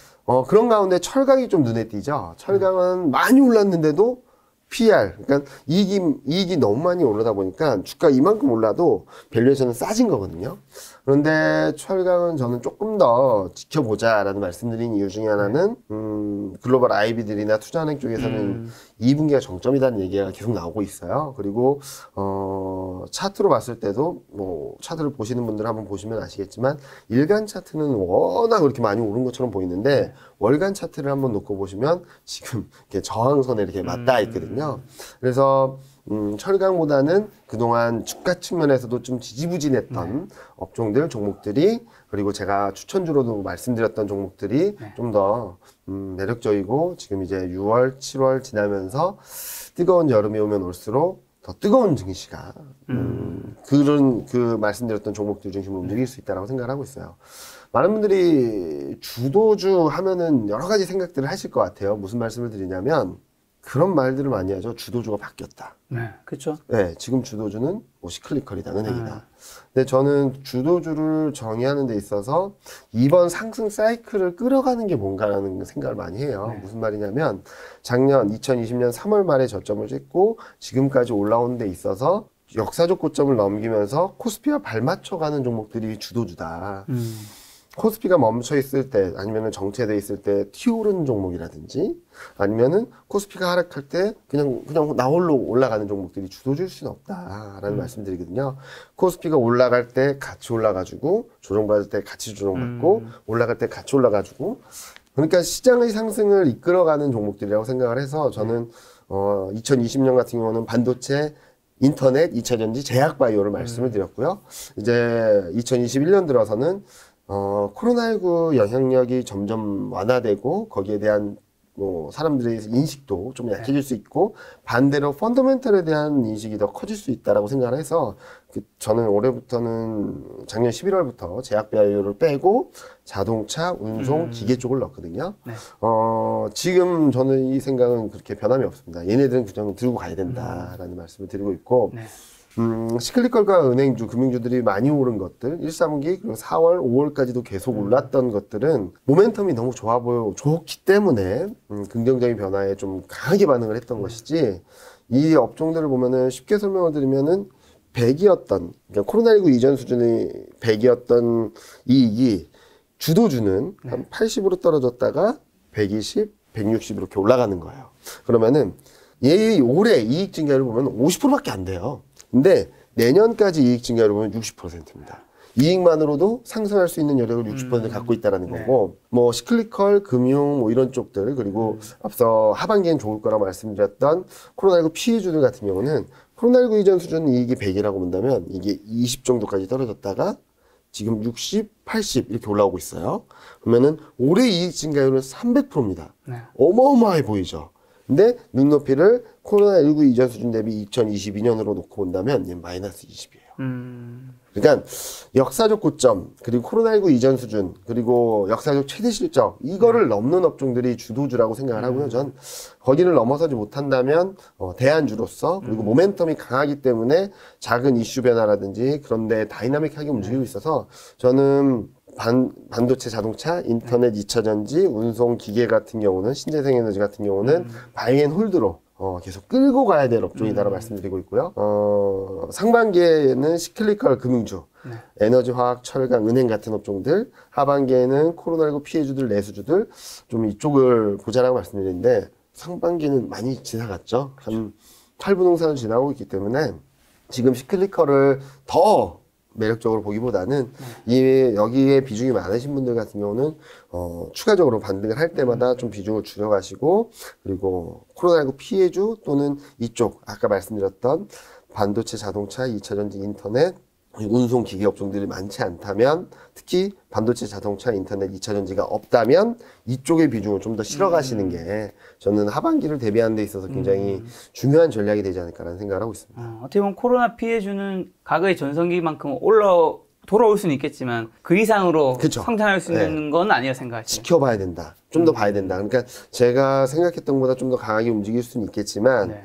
그런 가운데 철강이 좀 눈에 띄죠. 철강은 많이 올랐는데도 PER, 그러니까 이익이 너무 많이 오르다 보니까 주가 이만큼 올라도 밸류에이션은 싸진 거거든요. 그런데 철강은 저는 조금 더 지켜보자라는 말씀드린 이유 중에 하나는 글로벌 IB들이나 투자은행 쪽에서는 2분기가 정점이라는 얘기가 계속 나오고 있어요. 그리고 차트로 봤을 때도 뭐 차트를 보시는 분들 한번 보시면 아시겠지만 일간 차트는 워낙 그렇게 많이 오른 것처럼 보이는데 월간 차트를 한번 놓고 보시면 지금 이렇게 저항선에 이렇게 맞닿아 있거든요. 그래서 철강보다는 그동안 주가 측면에서도 좀 지지부진했던 업종들, 종목들이 그리고 제가 추천주로도 말씀드렸던 종목들이 좀 더 매력적이고 지금 이제 6월, 7월 지나면서 뜨거운 여름이 오면 올수록 더 뜨거운 증시가 그런 말씀드렸던 종목들 중심으로 움직일 수 있다고 생각을 하고 있어요. 많은 분들이 주도주 하면은 여러 가지 생각들을 하실 것 같아요. 무슨 말씀을 드리냐면 그런 말들을 많이 하죠. 주도주가 바뀌었다. 네, 그렇죠. 네, 지금 주도주는 시클리컬이다, 은행이다. 근데 저는 주도주를 정의하는 데 있어서 이번 상승 사이클을 끌어가는 게 뭔가라는 생각을 많이 해요. 무슨 말이냐면 작년 2020년 3월 말에 저점을 찍고 지금까지 올라오는 데 있어서 역사적 고점을 넘기면서 코스피와 발맞춰가는 종목들이 주도주다. 코스피가 멈춰 있을 때 아니면은 정체돼 있을 때 튀오르는 종목이라든지 아니면은 코스피가 하락할 때 그냥 나홀로 올라가는 종목들이 주도주일 수는 없다라는 말씀드리거든요. 코스피가 올라갈 때 같이 올라가지고 조정받을 때 같이 조정받고 올라갈 때 같이 올라가지고 그러니까 시장의 상승을 이끌어가는 종목들이라고 생각을 해서 저는 2020년 같은 경우는 반도체 인터넷, 2차 전지, 제약 바이오를 말씀을 드렸고요. 이제 2021년 들어서는 코로나19 영향력이 점점 완화되고 거기에 대한 뭐 사람들의 인식도 좀 약해질 수 있고 반대로 펀더멘털에 대한 인식이 더 커질 수 있다라고 생각을 해서 저는 올해부터는 작년 11월부터 제약 바이오를 빼고 자동차, 운송, 기계 쪽을 넣었거든요. 네. 지금 저는 이 생각은 그렇게 변함이 없습니다. 얘네들은 그냥 들고 가야 된다라는 말씀을 드리고 있고 네. 시클리컬과 은행주, 금융주들이 많이 오른 것들, 1, 3기, 그리고 4월, 5월까지도 계속 올랐던 것들은 모멘텀이 너무 좋기 때문에, 긍정적인 변화에 좀 강하게 반응을 했던 것이지, 이 업종들을 보면은 쉽게 설명을 드리면은 100이었던, 그러니까 코로나19 이전 수준의 100이었던 이익이 주도주는 한 80으로 떨어졌다가 120, 160 이렇게 올라가는 거예요. 그러면은 올해 이익 증가율을 보면 50%밖에 안 돼요. 근데 내년까지 이익 증가율을 보면 60%입니다. 이익만으로도 상승할 수 있는 여력을 60% 갖고 있다라는 거고, 뭐 시클리컬, 금융 뭐 이런 쪽들 그리고 앞서 하반기엔 좋을 거라고 말씀드렸던 코로나19 피해주들 같은 경우는 코로나19 이전 수준 이익이 100이라고 본다면 이게 20 정도까지 떨어졌다가 지금 60, 80 이렇게 올라오고 있어요. 그러면은 올해 이익 증가율은 300%입니다. 네. 어마어마해 보이죠. 근데 눈높이를 코로나19 이전 수준 대비 2022년으로 놓고 본다면 얘 마이너스 20이에요. 그러니까 역사적 고점, 그리고 코로나19 이전 수준, 그리고 역사적 최대 실적, 이거를 넘는 업종들이 주도주라고 생각을 하고요. 전 거기를 넘어서지 못한다면 대안주로서, 그리고 모멘텀이 강하기 때문에 작은 이슈 변화라든지 그런데 다이나믹하게 움직이고 있어서 저는 반도체, 자동차, 인터넷, 2차전지, 운송, 기계 같은 경우는, 신재생에너지 같은 경우는 바이앤홀드로 계속 끌고 가야 될 업종이다라고 말씀드리고 있고요. 상반기에는 시클리컬 금융주, 에너지, 화학, 철강, 은행 같은 업종들, 하반기에는 코로나19 피해주들, 내수주들, 좀 이쪽을 보자라고 말씀드리는데, 상반기는 많이 지나갔죠. 한 8분홍선을 지나고 있기 때문에, 지금 시클리컬을 더 매력적으로 보기보다는 여기에 비중이 많으신 분들 같은 경우는 추가적으로 반등을 할 때마다 좀 비중을 줄여가시고, 그리고 코로나19 피해주 또는 이쪽 아까 말씀드렸던 반도체, 자동차, 2차전지, 인터넷, 운송 기계 업종들이 많지 않다면, 특히 반도체, 자동차, 인터넷, 2차전지가 없다면 이쪽의 비중을 좀 더 실어가시는 게 저는 하반기를 대비하는 데 있어서 굉장히 중요한 전략이 되지 않을까라는 생각을 하고 있습니다. 어떻게 보면 코로나 피해주는 과거의 전성기만큼 돌아올 수는 있겠지만 그 이상으로 그쵸. 성장할 수 있는 건 아니라 생각하시죠. 지켜봐야 된다. 좀 더 봐야 된다. 그러니까 제가 생각했던 것보다 좀 더 강하게 움직일 수는 있겠지만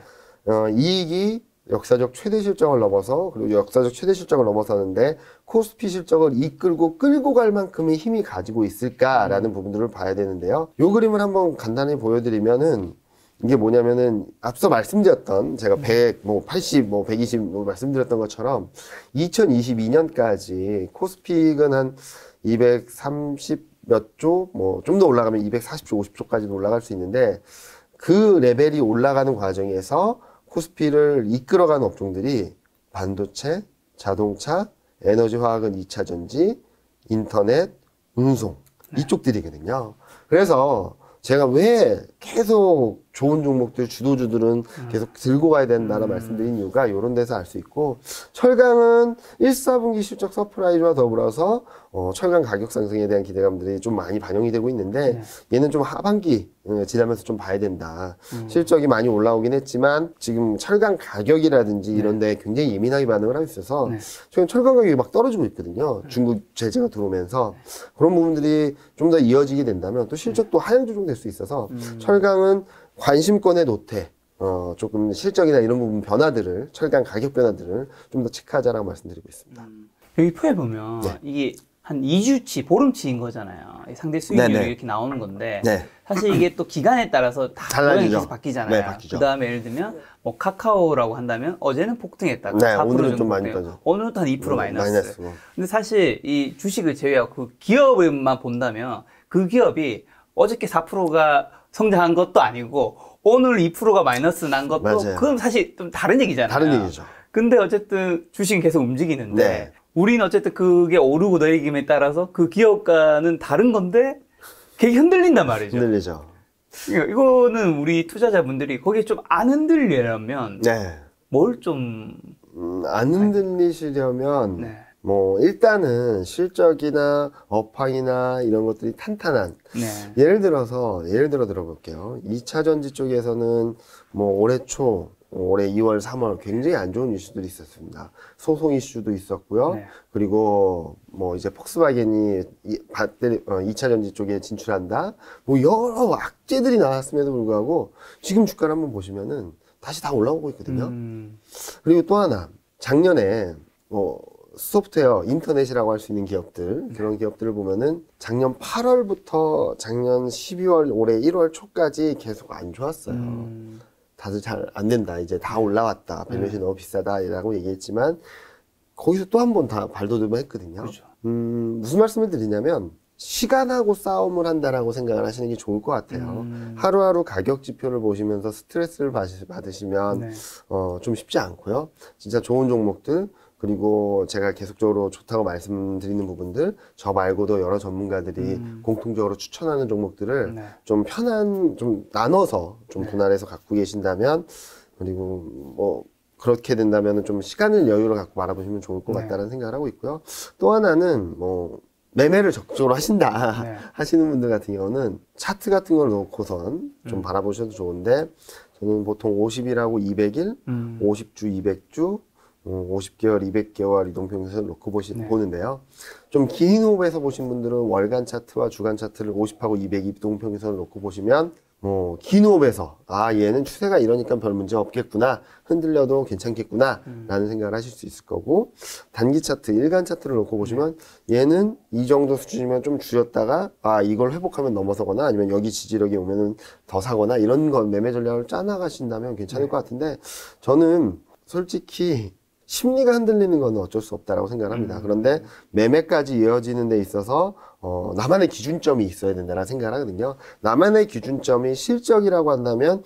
이익이 역사적 최대 실적을 넘어서, 그리고 역사적 최대 실적을 넘어서는데 코스피 실적을 이끌고 끌고 갈 만큼의 힘이 가지고 있을까라는 부분들을 봐야 되는데요. 요 그림을 한번 간단히 보여드리면은 이게 뭐냐면은 앞서 말씀드렸던 제가 100, 80, 120 말씀드렸던 것처럼 2022년까지 코스픽은 한 230 몇 조, 좀 더 올라가면 240조, 50조까지도 올라갈 수 있는데 그 레벨이 올라가는 과정에서 코스피를 이끌어가는 업종들이 반도체, 자동차, 에너지 화학은 2차전지, 인터넷, 운송 이쪽들이거든요. 그래서 제가 왜 계속 좋은 종목들, 주도주들은 계속 들고 가야 된다라고 말씀드린 이유가 이런 데서 알 수 있고, 철강은 1, 4분기 실적 서프라이즈와 더불어서 철강 가격 상승에 대한 기대감들이 좀 많이 반영이 되고 있는데 얘는 좀 하반기 지나면서 좀 봐야 된다. 실적이 많이 올라오긴 했지만 지금 철강 가격이라든지 이런 데 굉장히 예민하게 반응을 하고 있어서 최근 철강 가격이 막 떨어지고 있거든요. 중국 제재가 들어오면서. 그런 부분들이 좀 더 이어지게 된다면 또 실적도 하향 조정될 수 있어서 철강은 관심권의 노태, 조금 실적이나 이런 부분 변화들을, 철강 가격 변화들을 좀 더 체크하자라고 말씀드리고 있습니다. 여기 표에 보면 이게 한 2주치, 보름치인 거잖아요. 상대 수익률이 이렇게 나오는 건데 사실 이게 또 기간에 따라서 다 모양이 계속 바뀌잖아요. 네, 바뀌죠. 그다음에 예를 들면 카카오라고 한다면 어제는 폭등했다가 4% 오늘은 정도 좀 많이 폭등. 빠져. 오늘은 한 2% 마이너스. 마이너스고. 근데 사실 이 주식을 제외하고 그 기업만 본다면 그 기업이 어저께 4%가 성장한 것도 아니고 오늘 2%가 마이너스 난 것도 그건 사실 좀 다른 얘기잖아요. 다른 얘기죠. 근데 어쨌든 주식은 계속 움직이는데 우리는 어쨌든 그게 오르고 내리김에 따라서 그 기업과는 다른 건데 되게 흔들린단 말이죠. 흔들리죠. 이거는 우리 투자자분들이 거기에 좀 안 흔들리려면 뭘 좀 안 흔들리시려면 일단은 실적이나 업황이나 이런 것들이 탄탄한 예를 들어 들어볼게요. 2차전지 쪽에서는 올해 초 올해 2월, 3월 굉장히 안 좋은 이슈들이 있었습니다. 소송 이슈도 있었고요. 그리고 이제 폭스바겐이 배터리 2차 전지 쪽에 진출한다. 여러 악재들이 나왔음에도 불구하고 지금 주가를 한번 보시면은 다시 다 올라오고 있거든요. 그리고 또 하나, 작년에 소프트웨어, 인터넷이라고 할 수 있는 기업들, 그런 기업들을 보면은 작년 8월부터 작년 12월, 올해 1월 초까지 계속 안 좋았어요. 다들 잘 안 된다. 이제 다 올라왔다. 밸류에이션이 너무 비싸다라고 얘기했지만 거기서 또 한 번 다 발돋움을 했거든요. 그렇죠. 무슨 말씀을 드리냐면 시간하고 싸움을 한다라고 생각을 하시는 게 좋을 것 같아요. 하루하루 가격 지표를 보시면서 스트레스를 받으시면 좀 쉽지 않고요. 진짜 좋은 종목들, 그리고 제가 계속적으로 좋다고 말씀드리는 부분들, 저 말고도 여러 전문가들이 공통적으로 추천하는 종목들을 좀 좀 나눠서 좀 분할해서 갖고 계신다면, 그리고 그렇게 된다면 좀 시간을 여유를 갖고 바라보시면 좋을 것 같다는 생각을 하고 있고요. 또 하나는 뭐 매매를 적극적으로 하신다 하시는 분들 같은 경우는 차트 같은 걸 놓고선 좀 바라보셔도 좋은데, 저는 보통 50일하고 200일, 50주, 200주, 50개월, 200개월 이동평균선을 놓고 보는데요. 좀 긴 호흡에서 보신 분들은 월간 차트와 주간 차트를 50하고 200 이동평균선을 놓고 보시면 긴 호흡에서 얘는 추세가 이러니까 별 문제 없겠구나, 흔들려도 괜찮겠구나 라는 생각을 하실 수 있을 거고, 단기 차트, 일간 차트를 놓고 보시면 얘는 이 정도 수준이면 좀 줄였다가 이걸 회복하면 넘어서거나 아니면 여기 지지력이 오면은 더 사거나 이런 건 매매 전략을 짜나가신다면 괜찮을 것 같은데, 저는 솔직히 심리가 흔들리는 건 어쩔 수 없다라고 생각을 합니다. 그런데 매매까지 이어지는 데 있어서 나만의 기준점이 있어야 된다는 생각을 하거든요. 나만의 기준점이 실적이라고 한다면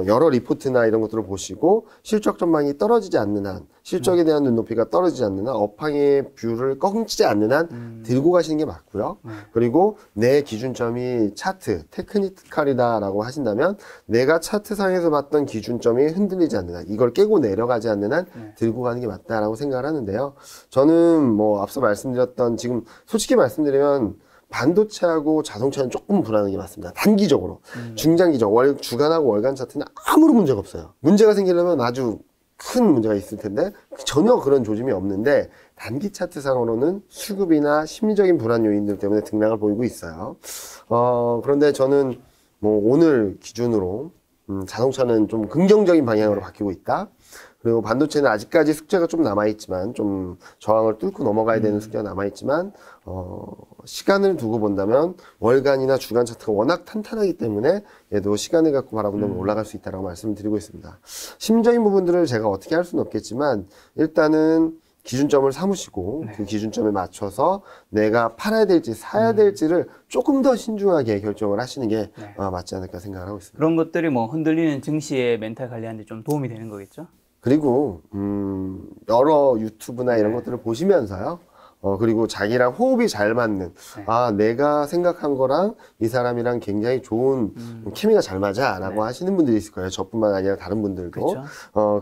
여러 리포트나 이런 것들을 보시고 실적 전망이 떨어지지 않는 한, 실적에 대한 눈높이가 떨어지지 않는 한, 업황의 뷰를 꺾지 않는 한 들고 가시는 게 맞고요. 그리고 내 기준점이 차트, 테크니컬이다라고 하신다면 내가 차트상에서 봤던 기준점이 흔들리지 않는 한, 이걸 깨고 내려가지 않는 한 들고 가는 게 맞다라고 생각을 하는데요. 저는 뭐 앞서 말씀드렸던, 지금 솔직히 말씀드리면 반도체하고 자동차는 조금 불안한 게 맞습니다. 단기적으로. 중장기적, 주간하고 월간 차트는 아무런 문제가 없어요. 문제가 생기려면 아주 큰 문제가 있을 텐데 전혀 그런 조짐이 없는데, 단기 차트상으로는 수급이나 심리적인 불안 요인들 때문에 등락을 보이고 있어요. 그런데 저는 뭐 오늘 기준으로 자동차는 좀 긍정적인 방향으로 바뀌고 있다. 그리고 반도체는 아직까지 숙제가 좀 남아있지만, 좀 저항을 뚫고 넘어가야 되는 숙제가 남아있지만, 시간을 두고 본다면 월간이나 주간 차트가 워낙 탄탄하기 때문에 얘도 시간을 갖고 바라본다면 올라갈 수 있다고 말씀을 드리고 있습니다. 심적인 부분들을 제가 어떻게 할 수는 없겠지만, 일단은 기준점을 삼으시고 그 기준점에 맞춰서 내가 팔아야 될지 사야 될지를 조금 더 신중하게 결정을 하시는 게 맞지 않을까 생각을 하고 있습니다. 그런 것들이 뭐 흔들리는 증시의 멘탈 관리하는 데 좀 도움이 되는 거겠죠? 그리고 여러 유튜브나 이런 것들을 보시면서요, 그리고 자기랑 호흡이 잘 맞는, 내가 생각한 거랑 이 사람이랑 굉장히 좋은 케미가 잘 맞아 라고 하시는 분들이 있을 거예요. 저뿐만 아니라 다른 분들도. 그렇죠.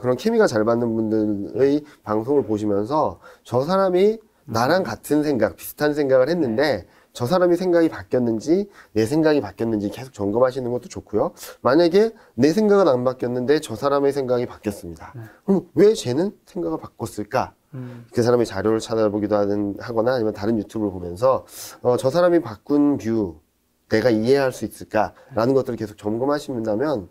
그런 케미가 잘 맞는 분들의 방송을 보시면서 저 사람이 나랑 같은 생각, 비슷한 생각을 했는데 저 사람이 생각이 바뀌었는지 내 생각이 바뀌었는지 계속 점검하시는 것도 좋고요. 만약에 내 생각은 안 바뀌었는데 저 사람의 생각이 바뀌었습니다. 그럼 왜 쟤는 생각을 바꿨을까? 그 사람의 자료를 찾아보기도 하거나 아니면 다른 유튜브를 보면서 저 사람이 바꾼 뷰 내가 이해할 수 있을까라는 것들을 계속 점검하신다면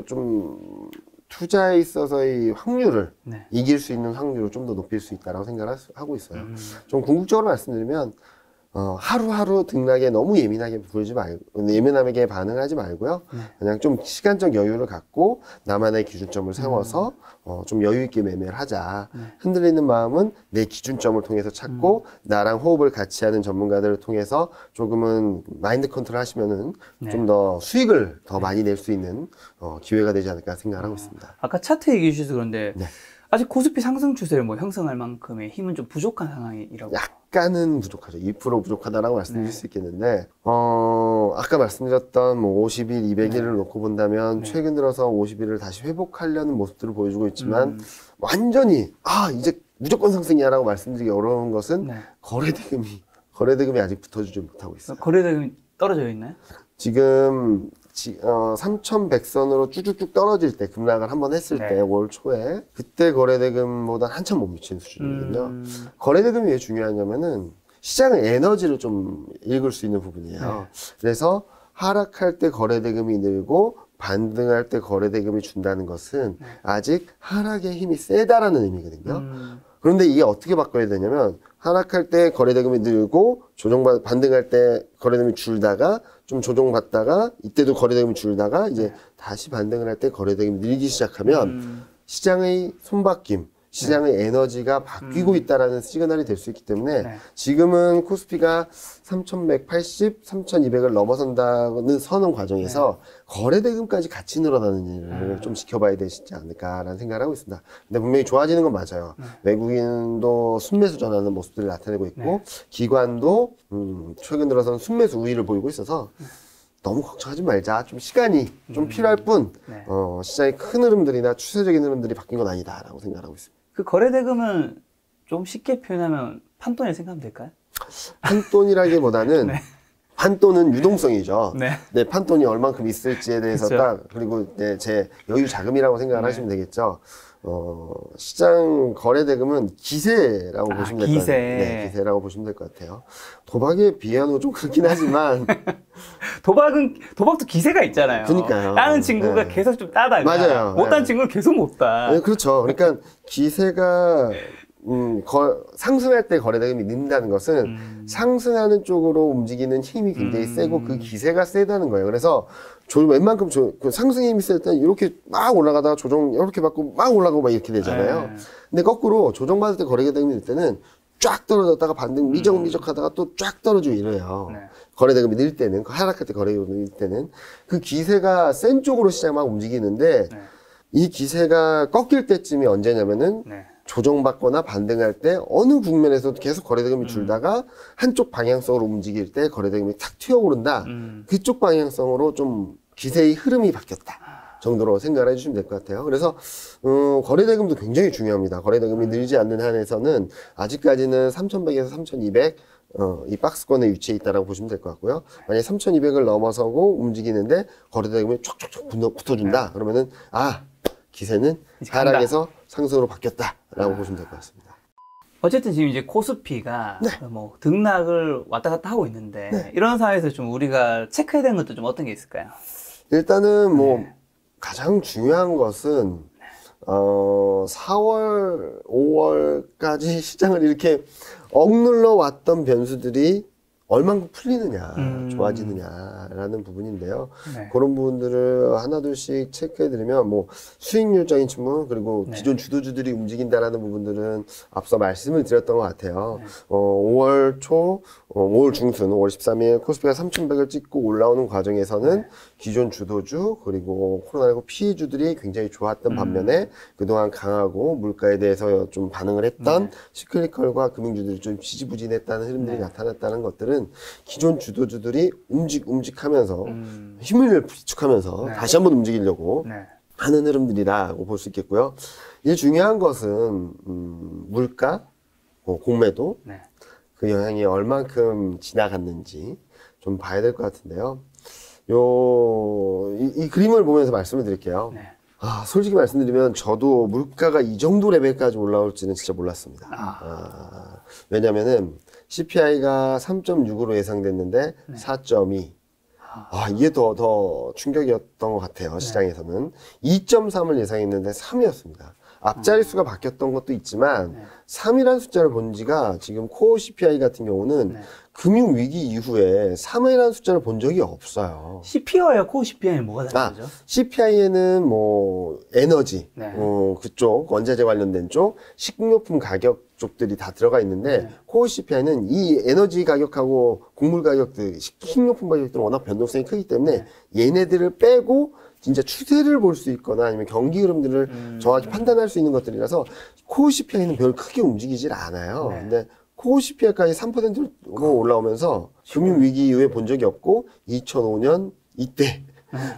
좀 투자에 있어서의 확률을 이길 수 있는 확률을 좀 더 높일 수 있다고 생각을 하고 있어요. 좀 궁극적으로 말씀드리면 하루하루 등락에 너무 예민하게 반응하지 말고요. 그냥 좀 시간적 여유를 갖고 나만의 기준점을 세워서 좀 여유 있게 매매를 하자. 흔들리는 마음은 내 기준점을 통해서 찾고 나랑 호흡을 같이 하는 전문가들을 통해서 조금은 마인드 컨트롤 하시면은 좀 더 수익을 더 많이 낼 수 있는 기회가 되지 않을까 생각을 하고 있습니다. 아까 차트 얘기해 주셔서 그런데 아직 코스피 상승 추세를 뭐 형성할 만큼의 힘은 좀 부족한 상황이라고. 약간은 부족하죠. 2% 부족하다라고 말씀드릴 수 있겠는데, 아까 말씀드렸던 뭐 50일, 200일을 놓고 본다면 최근 들어서 50일을 다시 회복하려는 모습들을 보여주고 있지만, 완전히 이제 무조건 상승이야라고 말씀드리기 어려운 것은 거래대금이 아직 붙어주지 못하고 있어요. 거래대금이 떨어져 있나요? 지금 3,100선으로 쭉쭉쭉 떨어질 때, 급락을 한번 했을 때, 올 초에, 그때 거래대금보다 한참 못 미치는 수준이거든요. 거래대금이 왜 중요하냐면은, 시장의 에너지를 좀 읽을 수 있는 부분이에요. 그래서 하락할 때 거래대금이 늘고, 반등할 때 거래대금이 준다는 것은, 아직 하락의 힘이 세다라는 의미거든요. 그런데 이게 어떻게 바꿔야 되냐면, 하락할 때 거래대금이 늘고 반등할 때 거래대금이 줄다가 좀 조정받다가 이때도 거래대금이 줄다가 이제 다시 반등을 할 때 거래대금이 늘기 시작하면 시장의 손바뀜, 시장의 에너지가 바뀌고 있다라는 시그널이 될 수 있기 때문에 지금은 코스피가 3,180, 3,200을 넘어선다는 서는 과정에서 거래대금까지 같이 늘어나는 일을 좀 지켜봐야 되지 않을까라는 생각을 하고 있습니다. 근데 분명히 좋아지는 건 맞아요. 외국인도 순매수 전하는 모습들을 나타내고 있고 기관도 최근 들어서는 순매수 우위를 보이고 있어서 너무 걱정하지 말자. 좀 시간이 좀 필요할 뿐, 네. 시장의 큰 흐름들이나 추세적인 흐름들이 바뀐 건 아니다라고 생각하고 있습니다. 그 거래대금은 좀 쉽게 표현하면 판돈이라고 생각하면 될까요? 판돈이라기보다는 네. 판돈은 유동성이죠. 네. 네, 판돈이 얼만큼 있을지에 대해서 그쵸. 딱, 그리고 네, 제 여유 자금이라고 생각을 네. 하시면 되겠죠. 시장 거래대금은 기세라고 보시면 될 것 기세. 같아요. 네, 기세라고 보시면 될 것 같아요. 도박에 비하면 좀 그렇긴 하지만. 도박도 기세가 있잖아요. 그러니까요. 따는 친구가 네. 계속 좀 따다가 맞아요. 못 따는 네. 친구는 계속 못 따. 네, 그렇죠. 그러니까 기세가 상승할 때 거래대금이 는다는 것은 상승하는 쪽으로 움직이는 힘이 굉장히 세고 그 기세가 세다는 거예요. 그래서 웬만큼 그 상승의 힘이 셀 때는 이렇게 막 올라가다가 조정 이렇게 받고 막 올라가고 막 이렇게 되잖아요. 네. 근데 거꾸로 조정받을 때 거래대금이 늘 때는 쫙 떨어졌다가 반등 미적미적 하다가 또 쫙 떨어지고 이래요. 네. 거래대금이 늘 때는, 하락할 때 거래대금이 늘 때는 그 기세가 센 쪽으로 시장 막 움직이는데 네. 이 기세가 꺾일 때쯤이 언제냐면은 네. 조정받거나 반등할 때 어느 국면에서도 계속 거래대금이 줄다가 한쪽 방향성으로 움직일 때 거래대금이 탁 튀어오른다. 그쪽 방향성으로 좀 기세의 흐름이 바뀌었다 정도로 생각을 해주시면 될 것 같아요. 그래서 거래대금도 굉장히 중요합니다. 거래대금이 늘지 않는 한에서는 아직까지는 3,100에서 3,200 이 박스권에 위치해 있다라고 보시면 될 것 같고요. 만약에 3,200을 넘어서고 움직이는데 거래대금이 촉촉촉 붙어준다. 그러면은 기세는 하락에서 상승으로 바뀌었다라고 보시면 될 것 같습니다. 어쨌든 지금 이제 코스피가 네. 뭐 등락을 왔다 갔다 하고 있는데 네. 이런 상황에서 좀 우리가 체크해야 되는 것도 좀 어떤 게 있을까요? 일단은 뭐 네. 가장 중요한 것은 4월, 5월까지 시장을 이렇게 억눌러 왔던 변수들이 얼만큼 풀리느냐, 좋아지느냐라는 부분인데요. 네. 그런 부분들을 하나둘씩 체크해드리면, 뭐, 수익률적인 측면, 그리고 네. 기존 주도주들이 움직인다라는 부분들은 앞서 말씀을 드렸던 것 같아요. 네. 5월 초, 5월 중순, 5월 13일 코스피가 3,100을 찍고 올라오는 과정에서는 네. 기존 주도주, 그리고 코로나19 피해주들이 굉장히 좋았던 반면에 그동안 강하고 물가에 대해서 좀 반응을 했던 시클리컬과 금융주들이 좀 지지부진했다는 흐름들이 나타났다는 것들은 기존 주도주들이 움직하면서 힘을 비축하면서 다시 한번 움직이려고 네. 하는 흐름들이라고 볼 수 있겠고요. 이 중요한 것은 물가, 공매도 네. 그 영향이 얼만큼 지나갔는지 좀 봐야 될 것 같은데요. 이 그림을 보면서 말씀을 드릴게요. 네. 솔직히 말씀드리면 저도 물가가 이 정도 레벨까지 올라올지는 진짜 몰랐습니다. 왜냐면은 CPI가 3.6으로 예상됐는데 4.2. 이게 더 충격이었던 것 같아요. 시장에서는. 2.3을 예상했는데 3이었습니다. 앞자릿수가 바뀌었던 것도 있지만 3이라는 숫자를 본 지가 지금 코어 CPI 같은 경우는 금융위기 이후에 3이라는 숫자를 본 적이 없어요. CPI와 코어 CPI는 뭐가 다른 거죠? CPI에는 뭐 에너지, 네. 그쪽 원자재 관련된 쪽, 식료품 가격 쪽들이 다 들어가 있는데 코어 CPI는 이 에너지 가격하고 곡물 가격들, 식료품 가격들은 워낙 변동성이 크기 때문에 얘네들을 빼고 진짜 추세를 볼 수 있거나 아니면 경기 흐름들을 정확히 판단할 수 있는 것들이라서 코어 CPI는 별 크게 움직이질 않아요. 근데 코어 CPI까지 3%로 올라오면서 금융위기 이후에 본 적이 없고 2005년 이때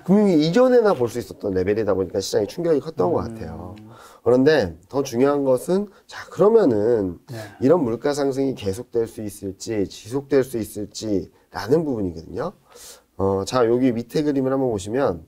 금융위기 이전에나 볼 수 있었던 레벨이다 보니까 시장이 충격이 컸던 것 같아요. 그런데 더 중요한 것은 그러면은 이런 물가 상승이 계속될 수 있을지 지속될 수 있을지라는 부분이거든요. 여기 밑에 그림을 한번 보시면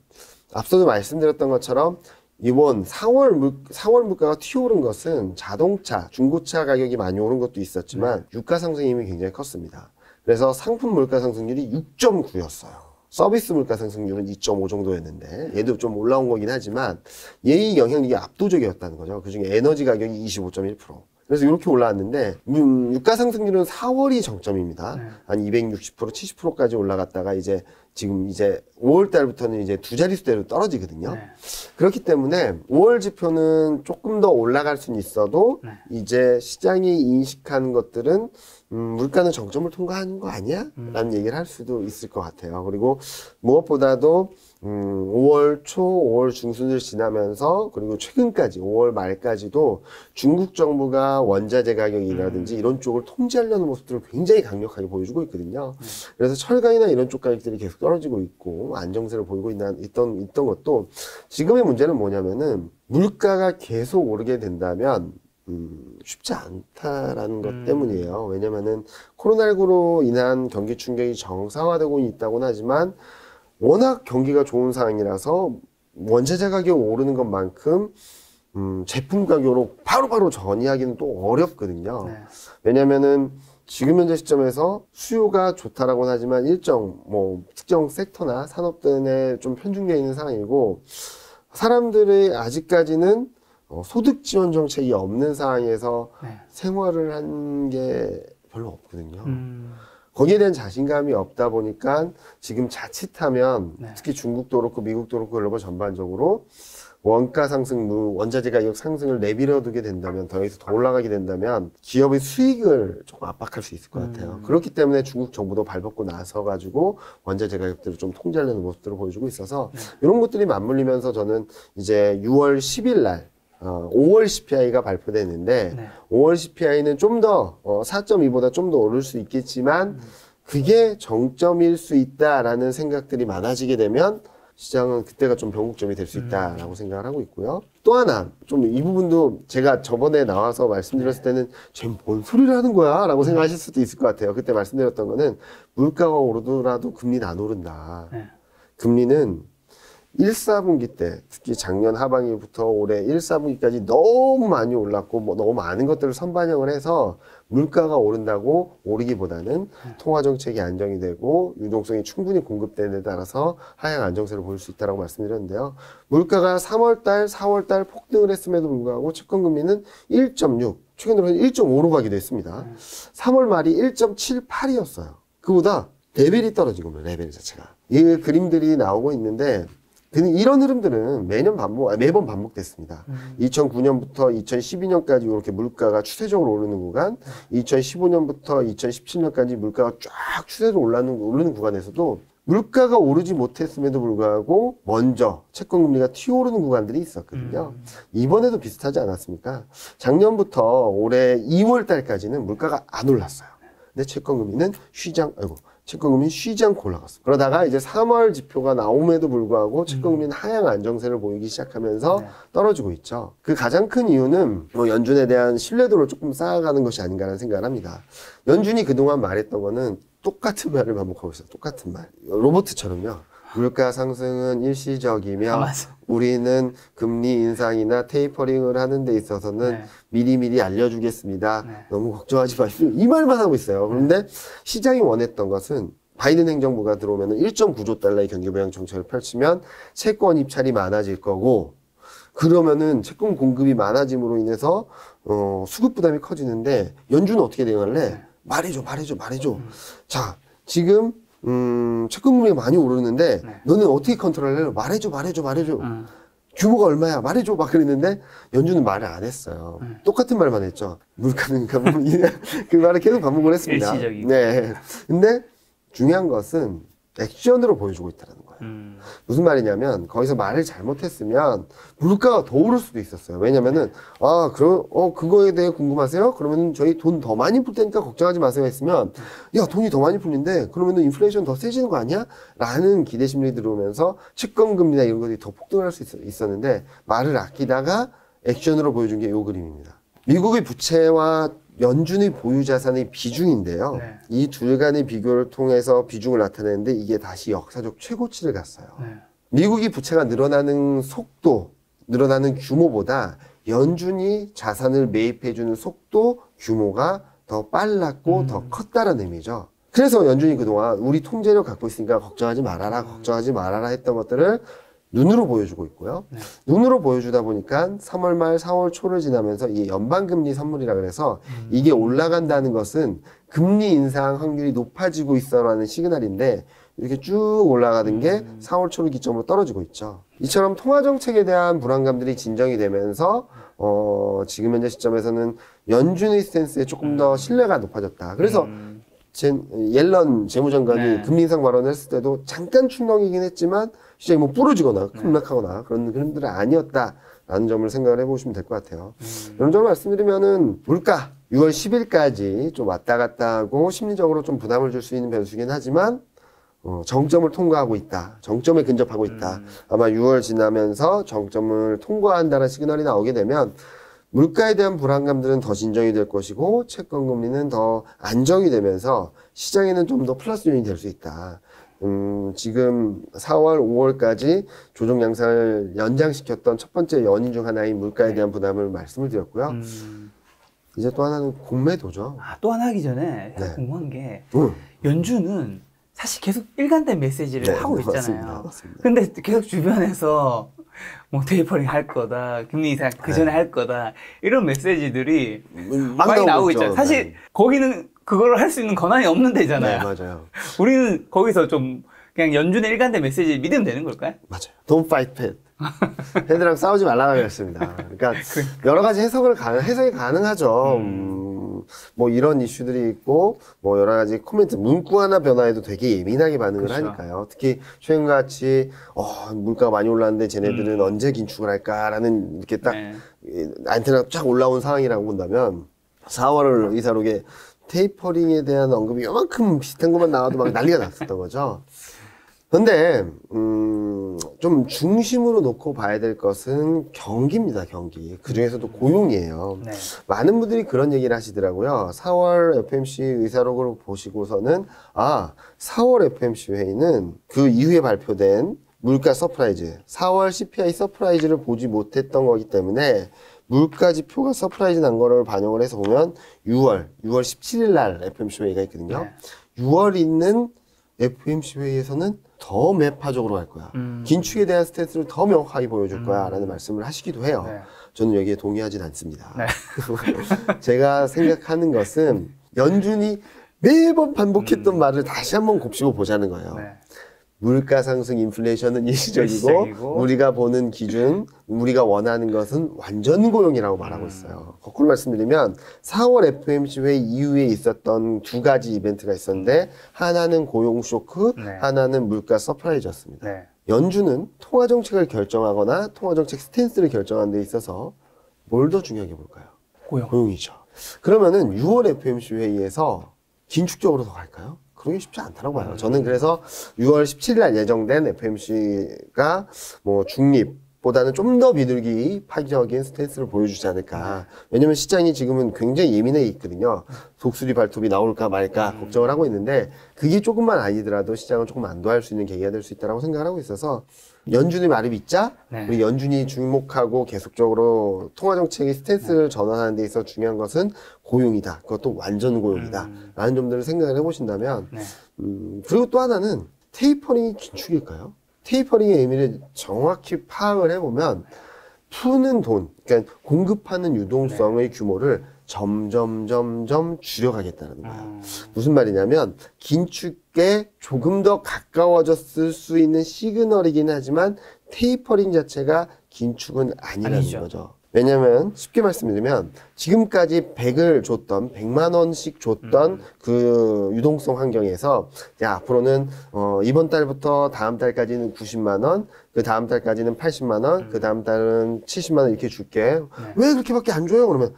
앞서도 말씀드렸던 것처럼 이번 4월 물가가 튀어오른 것은 자동차, 중고차 가격이 많이 오른 것도 있었지만 유가 상승 힘이 굉장히 컸습니다. 그래서 상품 물가 상승률이 6.9였어요. 서비스 물가 상승률은 2.5 정도였는데 얘도 좀 올라온 거긴 하지만 얘의 영향력이 압도적이었다는 거죠. 그중에 에너지 가격이 25.1%. 그래서 이렇게 올라왔는데 유가 상승률은 4월이 정점입니다. 한 260%, 70%까지 올라갔다가 지금 5월 달부터는 이제 두 자릿수대로 떨어지거든요. 그렇기 때문에 5월 지표는 조금 더 올라갈 수는 있어도 이제 시장이 인식하는 것들은 물가는 정점을 통과하는 거 아니야? 라는 얘기를 할 수도 있을 것 같아요. 그리고 무엇보다도 5월 초, 5월 중순을 지나면서 그리고 최근까지 5월 말까지도 중국 정부가 원자재 가격이라든지 이런 쪽을 통제하려는 모습들을 굉장히 강력하게 보여주고 있거든요. 그래서 철강이나 이런 쪽 가격들이 계속 떨어지고 있고 안정세를 보이고 있던 것도 지금의 문제는 뭐냐면은 물가가 계속 오르게 된다면 쉽지 않다라는 것 때문이에요. 왜냐면은 코로나19로 인한 경기 충격이 정상화되고 있다고는 하지만 워낙 경기가 좋은 상황이라서 원자재 가격 오르는 것만큼 제품 가격으로 바로바로 전이하기는 또 어렵거든요. 네. 왜냐면은 지금 현재 시점에서 수요가 좋다라고는 하지만 특정 섹터나 산업들에 좀 편중되어 있는 상황이고 사람들의 아직까지는 소득 지원 정책이 없는 상황에서 네. 생활을 한 게 별로 없거든요. 거기에 대한 자신감이 없다 보니까 지금 자칫하면 네. 특히 중국도 그렇고 미국도 그렇고 글로벌 전반적으로 원가 상승, 원자재 가격 상승을 내밀어두게 된다면 더해서 더 올라가게 된다면 기업의 수익을 조금 압박할 수 있을 것 같아요. 그렇기 때문에 중국 정부도 발벗고 나서가지고 원자재 가격들을 좀 통제하려는 모습들을 보여주고 있어서 이런 것들이 맞물리면서 저는 이제 6월 10일 날 5월 CPI가 발표됐는데 네. 5월 CPI는 좀 더 4.2보다 좀 더 오를 수 있겠지만 그게 정점일 수 있다라는 생각들이 많아지게 되면 시장은 그때가 좀 변곡점이 될 수 있다라고 생각을 하고 있고요. 또 하나 좀 이 부분도 제가 저번에 나와서 말씀드렸을 때는 쟤 뭔 소리를 하는 거야 라고 생각하실 수도 있을 것 같아요. 그때 말씀드렸던 거는 물가가 오르더라도 금리는 안 오른다. 네. 금리는 1, 4분기 때 특히 작년 하반기부터 올해 1, 4분기까지 너무 많이 올랐고 너무 많은 것들을 선반영을 해서 물가가 오른다고 오르기보다는 통화정책이 안정이 되고 유동성이 충분히 공급되는 데 따라서 하향 안정세를 보일 수 있다고 말씀드렸는데요. 물가가 3월달, 4월달 폭등을 했음에도 불구하고 채권금리는 1.6, 최근 들어서 1.5로 가기도 했습니다. 3월 말이 1.78이었어요. 그보다 레벨이 떨어진 겁니다. 레벨 자체가. 이 그림들이 나오고 있는데 이런 흐름들은 매번 반복됐습니다. 2009년부터 2012년까지 이렇게 물가가 추세적으로 오르는 구간, 2015년부터 2017년까지 물가가 쫙 추세적으로 오르는 구간에서도 물가가 오르지 못했음에도 불구하고 먼저 채권금리가 튀어오르는 구간들이 있었거든요. 이번에도 비슷하지 않았습니까? 작년부터 올해 2월 달까지는 물가가 안 올랐어요. 근데 채권금리는 채권금리는 쉬지 않고 올라갔습니다. 그러다가 이제 3월 지표가 나옴에도 불구하고 채권금리는 하향 안정세를 보이기 시작하면서 떨어지고 있죠. 그 가장 큰 이유는 연준에 대한 신뢰도를 조금 쌓아가는 것이 아닌가라는 생각을 합니다. 연준이 그동안 말했던 거는 똑같은 말을 반복하고 있어요. 똑같은 말. 로버트처럼요. 물가 상승은 일시적이며 우리는 금리 인상이나 테이퍼링을 하는 데 있어서는 미리미리 알려주겠습니다. 너무 걱정하지 마십시오. 이 말만 하고 있어요. 그런데 시장이 원했던 것은 바이든 행정부가 들어오면 1.9조 달러의 경기 부양 정책을 펼치면 채권 입찰이 많아질 거고 그러면은 채권 공급이 많아짐으로 인해서 수급 부담이 커지는데 연준은 어떻게 대응할래? 말해줘. 자, 지금 채권금리가 많이 오르는데 너는 어떻게 컨트롤할래? 말해줘. 규모가 얼마야? 말해줘. 막 그랬는데 연준은 말을 안 했어요. 똑같은 말만 했죠. 물가는 그 말을 계속 반복을 했습니다. 일시적이고. 네. 근데 중요한 것은 액션으로 보여주고 있다는 거예요. 무슨 말이냐면 거기서 말을 잘못했으면 물가가 더 오를 수도 있었어요. 왜냐면은 그거에 대해 궁금하세요? 그러면 저희 돈 더 많이 풀 테니까 걱정하지 마세요 했으면 야 돈이 더 많이 풀린데 그러면은 인플레이션 더 세지는 거 아니야? 라는 기대 심리 들어오면서 채권금리나 이런 것들이 더 폭등할 수 있었는데 말을 아끼다가 액션으로 보여준 게 이 그림입니다. 미국의 부채와 연준의 보유 자산의 비중인데요. 이 둘 간의 비교를 통해서 비중을 나타내는데 이게 다시 역사적 최고치를 갔어요. 미국이 부채가 늘어나는 속도, 늘어나는 규모보다 연준이 자산을 매입해주는 속도, 규모가 더 빨랐고 더 컸다는 의미죠. 그래서 연준이 그동안 우리 통제력 갖고 있으니까 걱정하지 말아라 했던 것들을 눈으로 보여주고 있고요. 눈으로 보여주다 보니까 3월 말 4월 초를 지나면서 이 연방금리 선물이라 그래서 이게 올라간다는 것은 금리 인상 확률이 높아지고 있어라는 시그널인데 이렇게 쭉 올라가는 게 4월 초를 기점으로 떨어지고 있죠. 이처럼 통화정책에 대한 불안감들이 진정이 되면서 지금 현재 시점에서는 연준의 스탠스에 조금 더 신뢰가 높아졌다. 그래서 옐런 재무장관이 네. 금리 인상 발언을 했을 때도 잠깐 충격이긴 했지만 시장이 뭐 부러지거나 급락하거나 그런 흐름들은 아니었다라는 점을 생각을 해보시면 될 것 같아요. 이런 점을 말씀드리면은 물가 6월 10일까지 좀 왔다 갔다 하고 심리적으로 좀 부담을 줄 수 있는 변수긴 하지만 정점을 통과하고 있다. 정점에 근접하고 있다. 아마 6월 지나면서 정점을 통과한다는 시그널이 나오게 되면 물가에 대한 불안감들은 더 진정이 될 것이고 채권 금리는 더 안정이 되면서 시장에는 좀 더 플러스 요인이 될 수 있다. 지금 4월, 5월까지 조정 양상을 연장시켰던 첫 번째 연인 중 하나인 물가에 대한 부담을 말씀을 드렸고요. 이제 또 하나는 공매도죠. 또 하나 하기 전에 네. 궁금한 게 연준은 사실 계속 일관된 메시지를 네, 하고 있잖아요. 맞습니다. 맞습니다. 근데 계속 주변에서 뭐 테이퍼링 할 거다, 금리 인상 그 전에 할 거다 이런 메시지들이 막 많이 나오고 있죠. 있잖아요. 사실 거기는 그걸 할 수 있는 권한이 없는 데잖아요. 네, 맞아요. 우리는 거기서 좀 그냥 연준의 일관된 메시지 믿으면 되는 걸까요? 맞아요. Don't fight Fed. 헤드랑 싸우지 말라고 했습니다. 그러니까 여러 가지 해석이 가능하죠. 뭐 이런 이슈들이 있고 뭐 여러 가지 코멘트, 문구 하나 변화에도 되게 예민하게 반응을 그렇죠. 하니까요. 특히 최근같이 물가가 많이 올랐는데 쟤네들은 언제 긴축을 할까라는 이렇게 딱 안테나가 쫙 올라온 상황이라고 본다면 4월 의사록에 테이퍼링에 대한 언급이 요만큼 비슷한 것만 나와도 막 난리가 났었던 거죠. 근데 좀 중심으로 놓고 봐야 될 것은 경기입니다. 경기. 그중에서도 고용이에요. 네. 많은 분들이 그런 얘기를 하시더라고요. 4월 FMC 의사록을 보시고서는 4월 FMC 회의는 그 이후에 발표된 물가 서프라이즈, 4월 CPI 서프라이즈를 보지 못했던 거기 때문에 물가 지표가 서프라이즈 난 거를 반영을 해서 보면 6월 17일 날 FMC 회의가 있거든요. 네. 6월 있는 FMC 회의에서는 더 매파적으로 갈 거야. 긴축에 대한 스탠스를 더 명확하게 보여줄 거야. 라는 말씀을 하시기도 해요. 네. 저는 여기에 동의하진 않습니다. 네. 제가 생각하는 것은 연준이 매번 반복했던 말을 다시 한번 곱씹어 보자는 거예요. 네. 물가 상승 인플레이션은 일시적이고 일시적이고 우리가 보는 기준, 우리가 원하는 것은 완전 고용이라고 말하고 있어요. 거꾸로 말씀드리면 4월 FMC 회의 이후에 있었던 두 가지 이벤트가 있었는데 하나는 고용 쇼크, 네. 하나는 물가 서프라이즈였습니다. 네. 연준은 통화 정책을 결정하거나 통화 정책 스탠스를 결정하는 데 있어서 뭘 더 중요하게 볼까요? 고용이죠. 그러면은 6월 FMC 회의에서 긴축적으로 더 갈까요? 그러기 쉽지 않다고 봐요. 저는 그래서 6월 17일 날 예정된 FMC가 뭐 중립보다는 좀 더 비둘기 파기적인 스탠스를 보여주지 않을까. 왜냐면 시장이 지금은 굉장히 예민해 있거든요. 독수리 발톱이 나올까 말까 걱정을 하고 있는데 그게 조금만 아니더라도 시장을 조금 안도할 수 있는 계기가 될 수 있다고 생각을 하고 있어서 연준의 말을 믿자. 네. 우리 연준이 주목하고 계속적으로 통화정책의 스탠스를 전환하는 데 있어서 중요한 것은 고용이다. 그것도 완전 고용이다. 라는 점들을 생각을 해보신다면 네. 그리고 또 하나는 테이퍼링이 긴축일까요? 테이퍼링의 의미를 정확히 파악을 해보면 푸는 돈, 그러니까 공급하는 유동성의 규모를 점점 줄여가겠다는 거예요. 무슨 말이냐면 긴축에 조금 더 가까워졌을 수 있는 시그널이긴 하지만 테이퍼링 자체가 긴축은 아니라는 아니죠. 거죠. 왜냐면 쉽게 말씀드리면 지금까지 100을 줬던 100만 원씩 줬던 그 유동성 환경에서 야 앞으로는 이번 달부터 다음 달까지는 90만 원, 그 다음 달까지는 80만 원, 그 다음 달은 70만 원 이렇게 줄게. 왜 그렇게밖에 안 줘요? 그러면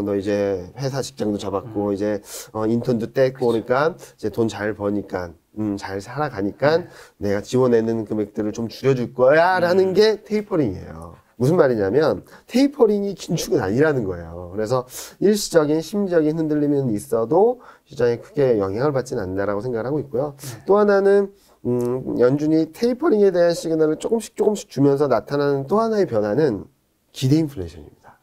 너 이제 회사 직장도 잡았고 이제 인턴도 떼고 그러니까 이제 돈 잘 버니까 잘 살아가니까 내가 지원하는 금액들을 좀 줄여줄 거야라는 게 테이퍼링이에요. 무슨 말이냐면 테이퍼링이 긴축은 아니라는 거예요. 그래서 일시적인 심리적인 흔들림은 있어도 시장에 크게 영향을 받지는 않는다라고 생각을 하고 있고요. 또 하나는 연준이 테이퍼링에 대한 시그널을 조금씩 주면서 나타나는 또 하나의 변화는 기대 인플레이션입니다.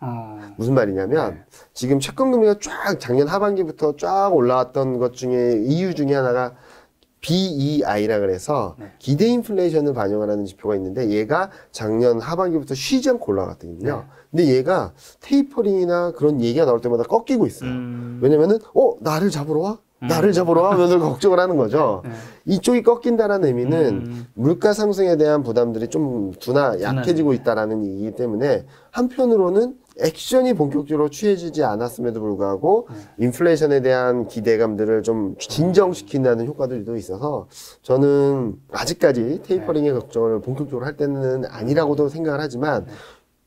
무슨 말이냐면 지금 채권 금리가 쫙 작년 하반기부터 쫙 올라왔던 것 중에 이유 중에 하나가 BEI라 그래서 기대 인플레이션을 반영하는 지표가 있는데 얘가 작년 하반기부터 쉬지 않고 올라갔거든요. 근데 얘가 테이퍼링이나 그런 얘기가 나올 때마다 꺾이고 있어요. 왜냐면은 나를 잡으러 와? 나를 잡으러 와? 하면서 걱정을 하는 거죠. 이쪽이 꺾인다라는 의미는 물가 상승에 대한 부담들이 좀 약해지고 있다라는 얘기이기 때문에 한편으로는 액션이 본격적으로 취해지지 않았음에도 불구하고 인플레이션에 대한 기대감들을 좀 진정시킨다는 효과들도 있어서 저는 아직까지 테이퍼링의 걱정을 본격적으로 할 때는 아니라고도 생각을 하지만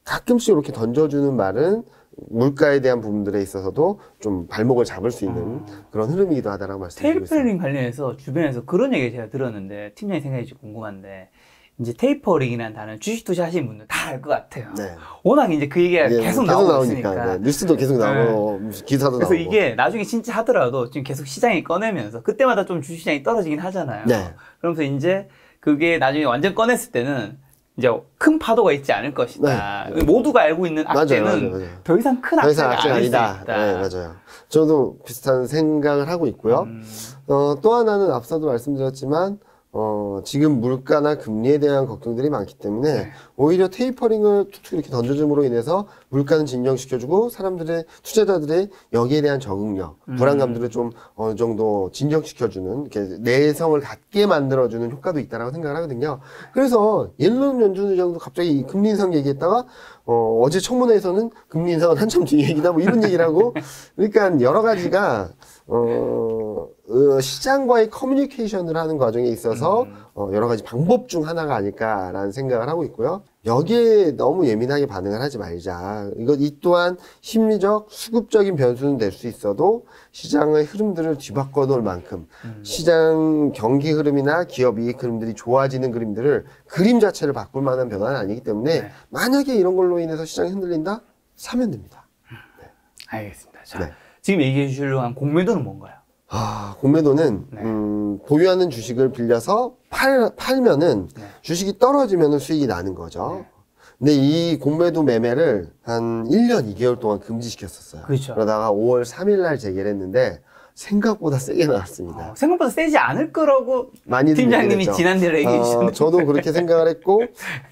가끔씩 이렇게 던져주는 말은 물가에 대한 부분들에 있어서도 좀 발목을 잡을 수 있는 그런 흐름이기도 하다라고 말씀드리고 있습니다. 테이퍼링 관련해서 주변에서 그런 얘기 제가 들었는데 팀장님 생각이 좀 궁금한데 이제 테이퍼링이라는 단어는 주식 투자하시는 분들 다 알 것 같아요. 네. 워낙 이제 그 얘기가 계속 나오고 있으니까. 네. 뉴스도 계속 나오고 기사도 그래서 나오고. 이게 나중에 진짜 하더라도 지금 계속 시장이 꺼내면서 그때마다 좀 주식시장이 떨어지긴 하잖아요. 네. 그러면서 이제 그게 나중에 완전 꺼냈을 때는 이제 큰 파도가 있지 않을 것이다. 네. 모두가 알고 있는 악재는 맞아요. 더 이상 큰 더 이상 악재가 악재가 아닐 수 아니다. 있다. 네, 맞아요. 저도 비슷한 생각을 하고 있고요. 또 하나는 앞서도 말씀드렸지만 지금 물가나 금리에 대한 걱정들이 많기 때문에 네. 오히려 테이퍼링을 툭툭 이렇게 던져줌으로 인해서 물가는 진정시켜주고 사람들의, 투자자들의 여기에 대한 적응력, 불안감들을 좀 어느 정도 진정시켜주는, 이렇게 내성을 갖게 만들어주는 효과도 있다라고 생각을 하거든요. 그래서 옐런 연준 의장도 갑자기 이 금리 인상 얘기했다가 어제 청문회에서는 금리 인상은 한참 뒤 얘기다 뭐 이런 얘기를 하고 그러니까 여러 가지가 시장과의 커뮤니케이션을 하는 과정에 있어서 여러 가지 방법 중 하나가 아닐까라는 생각을 하고 있고요. 여기에 너무 예민하게 반응을 하지 말자. 이 또한 심리적, 수급적인 변수는 될 수 있어도 시장의 흐름들을 뒤바꿔 놓을 만큼 시장 경기 흐름이나 기업 이익 흐름들이 좋아지는 그림 자체를 바꿀 만한 변화는 아니기 때문에 네. 만약에 이런 걸로 인해서 시장이 흔들린다? 사면 됩니다. 알겠습니다. 자, 네. 지금 얘기해 주시려고 한 공매도는 뭔가요? 공매도는 네. 보유하는 주식을 빌려서 팔면은 네. 주식이 떨어지면은 수익이 나는 거죠. 근데 이 공매도 매매를 한 1년 2개월 동안 금지시켰었어요. 그렇죠. 그러다가 5월 3일 날 재개를 했는데 생각보다 세게 나왔습니다. 생각보다 세지 않을 거라고 많이들 팀장님이 얘기했죠. 지난대로 얘기해 주셨는데. 저도 그렇게 생각을 했고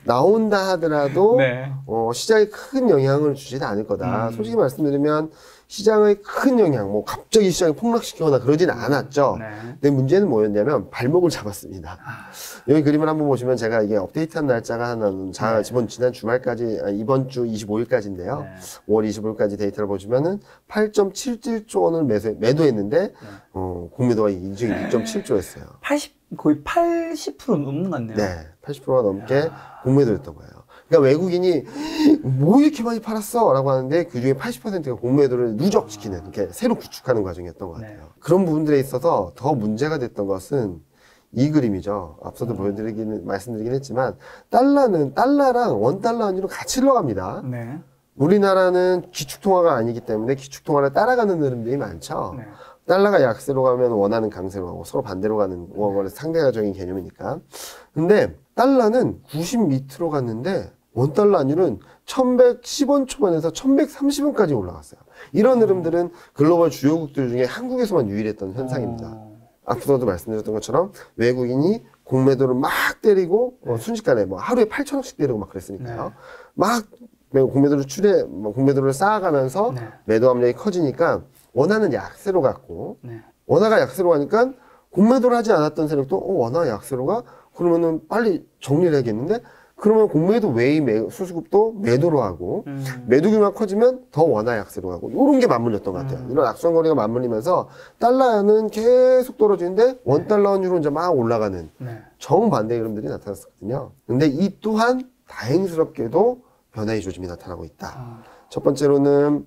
나온다 하더라도 네. 시장에 큰 영향을 주지는 않을 거다. 솔직히 말씀드리면 시장의 큰 영향, 뭐 갑자기 시장이 폭락시키거나 그러진 않았죠. 네. 근데 문제는 뭐였냐면 발목을 잡았습니다. 여기 그림을 한번 보시면 제가 이게 업데이트한 날짜가 하나는 지난 주말까지, 이번 주 25일까지인데요. 네. 5월 25일까지 데이터를 보시면은 8.77조 원을 매도했는데, 공매도가 인증이 6.7조였어요. 거의 80% 넘는 것 같네요. 네. 80%가 넘게 공매도였던 거예요. 그러니까 외국인이 뭐 이렇게 많이 팔았어? 라고 하는데 그 중에 80%가 공매도를 누적시키는, 이렇게 새로 구축하는 과정이었던 것 같아요. 네. 그런 부분들에 있어서 더 문제가 됐던 것은 이 그림이죠. 앞서도 말씀드리긴 했지만, 달러랑 원달러 환율은 같이 흘러갑니다. 네. 우리나라는 기축통화가 아니기 때문에 기축통화를 따라가는 흐름들이 많죠. 네. 달러가 약세로 가면 원화는 강세로 가고 서로 반대로 가는 원래 상대적인 개념이니까. 근데 달러는 90 밑으로 갔는데 원달러 환율은 1110원 초반에서 1130원까지 올라갔어요. 이런 흐름들은 글로벌 주요국들 중에 한국에서만 유일했던 현상입니다. 앞서도 말씀드렸던 것처럼 외국인이 공매도를 막 때리고 순식간에 뭐 하루에 8천억씩 때리고 막 그랬으니까요. 네. 막 공매도를 쌓아가면서 네. 매도 압력이 커지니까 원화는 약세로 갔고 네. 원화가 약세로 가니까 공매도를 하지 않았던 세력도 원화 약세로 가? 그러면은 빨리 정리를 해야겠는데 그러면 공매도 외의 수수급도 매도로 하고 매도규모가 커지면 더 원화 약세로 가고 이런 게 맞물렸던 것 같아요. 이런 악순환거리가 맞물리면서 달러는 계속 떨어지는데 원달러 환율은 이제 막 올라가는 네. 정반대의 흐름들이 나타났었거든요. 근데 이 또한 다행스럽게도 변화의 조짐이 나타나고 있다. 첫 번째로는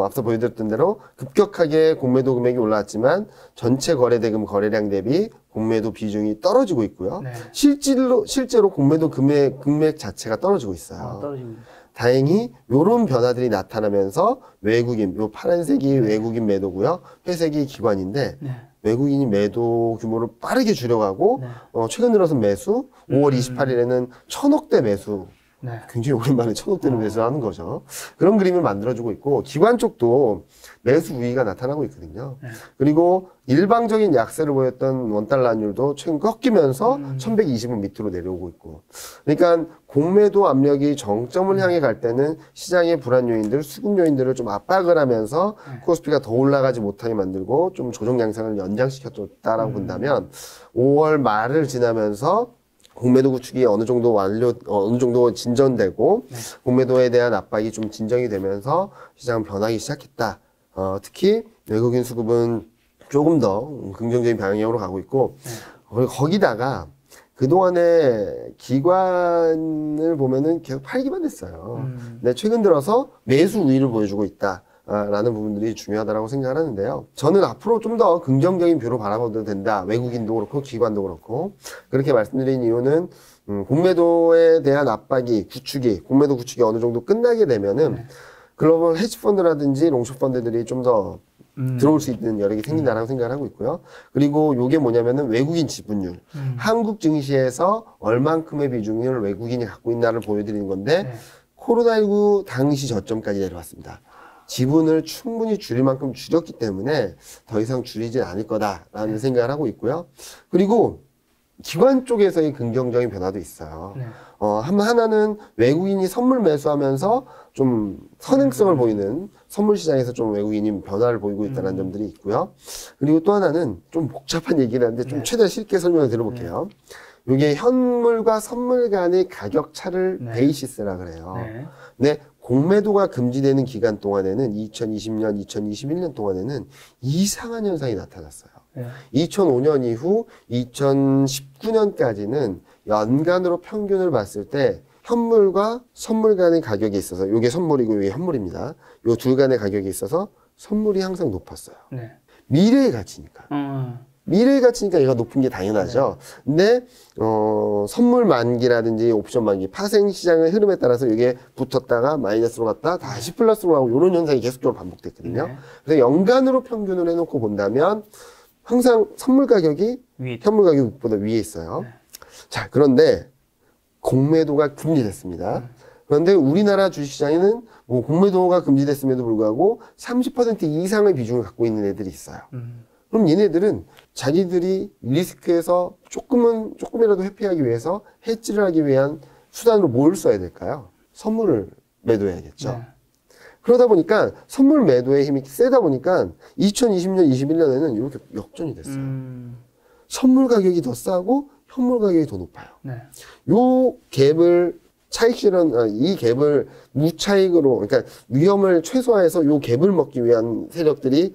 앞서 보여드렸던 대로 급격하게 공매도 금액이 올라왔지만 전체 거래대금 거래량 대비 공매도 비중이 떨어지고 있고요. 네. 실제로 공매도 금액 자체가 떨어지고 있어요. 떨어지고 있어요. 다행히 이런 변화들이 나타나면서 외국인, 요 파란색이 외국인 매도고요. 회색이 기관인데 네. 외국인이 매도 규모를 빠르게 줄여가고 네. 최근 들어서 매수 5월 28일에는 1000억대 매수 네. 굉장히 오랜만에 1000억대를 매수하는 거죠. 그런 그림을 만들어주고 있고 기관 쪽도 매수 우위가 나타나고 있거든요. 네. 그리고 일방적인 약세를 보였던 원달러 환율도 최근 꺾이면서 1120원 밑으로 내려오고 있고 그러니까 공매도 압력이 정점을 향해 갈 때는 시장의 불안 요인들, 수급 요인들을 좀 압박을 하면서 코스피가 더 올라가지 못하게 만들고 좀 조정 양상을 연장시켰다라고 본다면 5월 말을 지나면서 공매도 구축이 어느 정도 진전되고 네. 공매도에 대한 압박이 좀 진정이 되면서 시장은 변하기 시작했다. 특히 외국인 수급은 조금 더 긍정적인 방향으로 가고 있고, 그리고 거기다가 그동안에 기관을 보면은 계속 팔기만 했어요. 근데 최근 들어서 매수 우위를 보여주고 있다. 라는 부분들이 중요하다고 생각을 하는데요. 저는 앞으로 좀 더 긍정적인 뷰로 바라봐도 된다. 외국인도 그렇고 기관도 그렇고. 그렇게 말씀드린 이유는 공매도에 대한 압박이 공매도 구축이 어느 정도 끝나게 되면은 글로벌 헤지펀드라든지 롱숏펀드들이 좀 더 들어올 수 있는 여력이 생긴다라고 생각을 하고 있고요. 그리고 요게 뭐냐면은 외국인 지분율. 한국 증시에서 얼만큼의 비중을 외국인이 갖고 있나를 보여드리는 건데, 코로나19 당시 저점까지 내려왔습니다. 지분을 충분히 줄일 만큼 줄였기 때문에 더 이상 줄이진 않을 거다라는 생각을 하고 있고요. 그리고 기관 쪽에서의 긍정적인 변화도 있어요. 하나는 외국인이 선물 매수하면서 좀 선행성을 보이는 선물 시장에서 좀 외국인이 변화를 보이고 있다는 점들이 있고요. 그리고 또 하나는 좀 복잡한 얘기긴 한데 좀 최대한 쉽게 설명을 드려볼게요. 이게 현물과 선물 간의 가격 차를 베이시스라 그래요. 근데 공매도가 금지되는 기간 동안에는 2020년, 2021년 동안에는 이상한 현상이 나타났어요. 2005년 이후 2019년까지는 연간으로 평균을 봤을 때 현물과 선물 간의 가격이 있어서, 이게 선물이고 이게 현물입니다. 이 둘 간의 가격이 있어서 선물이 항상 높았어요. 미래의 가치니까. 미래의 가치니까 얘가 높은 게 당연하죠. 근데 선물 만기라든지 옵션 만기, 파생 시장의 흐름에 따라서 이게 붙었다가 마이너스로 갔다 다시 플러스로 가고 이런 현상이 계속적으로 반복됐거든요. 그래서 연간으로 평균을 해놓고 본다면 항상 선물 가격이 현물 가격보다 위에 있어요. 자, 그런데 공매도가 금지됐습니다. 그런데 우리나라 주식시장에는 뭐 공매도가 금지됐음에도 불구하고 30% 이상의 비중을 갖고 있는 애들이 있어요. 그럼 얘네들은 자기들이 리스크에서 조금이라도 회피하기 위해서 해지를 하기 위한 수단으로 뭘 써야 될까요? 선물을 매도해야겠죠. 그러다 보니까 선물 매도의 힘이 세다 보니까 2020년, 21년에는 이렇게 역전이 됐어요. 선물 가격이 더 싸고 현물 가격이 더 높아요. 요 갭을 이 갭을 무차익으로, 그러니까 위험을 최소화해서 요 갭을 먹기 위한 세력들이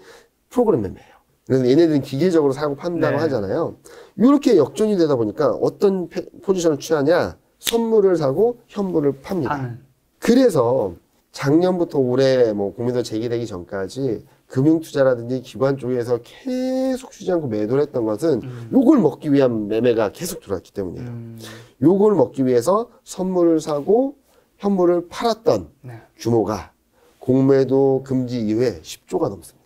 프로그램 매매예요. 그래서 얘네들은 기계적으로 사고 판다고 하잖아요. 이렇게 역전이 되다 보니까 어떤 포지션을 취하냐? 선물을 사고 현물을 팝니다. 그래서 작년부터 올해 뭐 공매도 제기되기 전까지 금융투자라든지 기관 쪽에서 계속 쉬지 않고 매도를 했던 것은 요걸 먹기 위한 매매가 계속 들어왔기 때문이에요. 요걸 먹기 위해서 선물을 사고 현물을 팔았던 규모가 공매도 금지 이후에 10조가 넘습니다.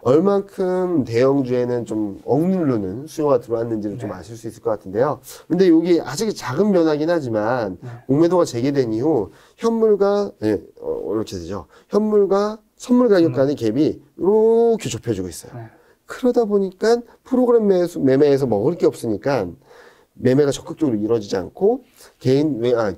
얼만큼 대형주에는 좀 억누르는 수요가 들어왔는지를 좀 아실 수 있을 것 같은데요. 근데 여기 아직 작은 변화긴 하지만 공매도가 재개된 이후 현물과 이렇게 되죠. 현물과 선물 가격 간의 갭이 이렇게 좁혀지고 있어요. 그러다 보니까 프로그램 매매에서 먹을 게 없으니까 매매가 적극적으로 이루어지지 않고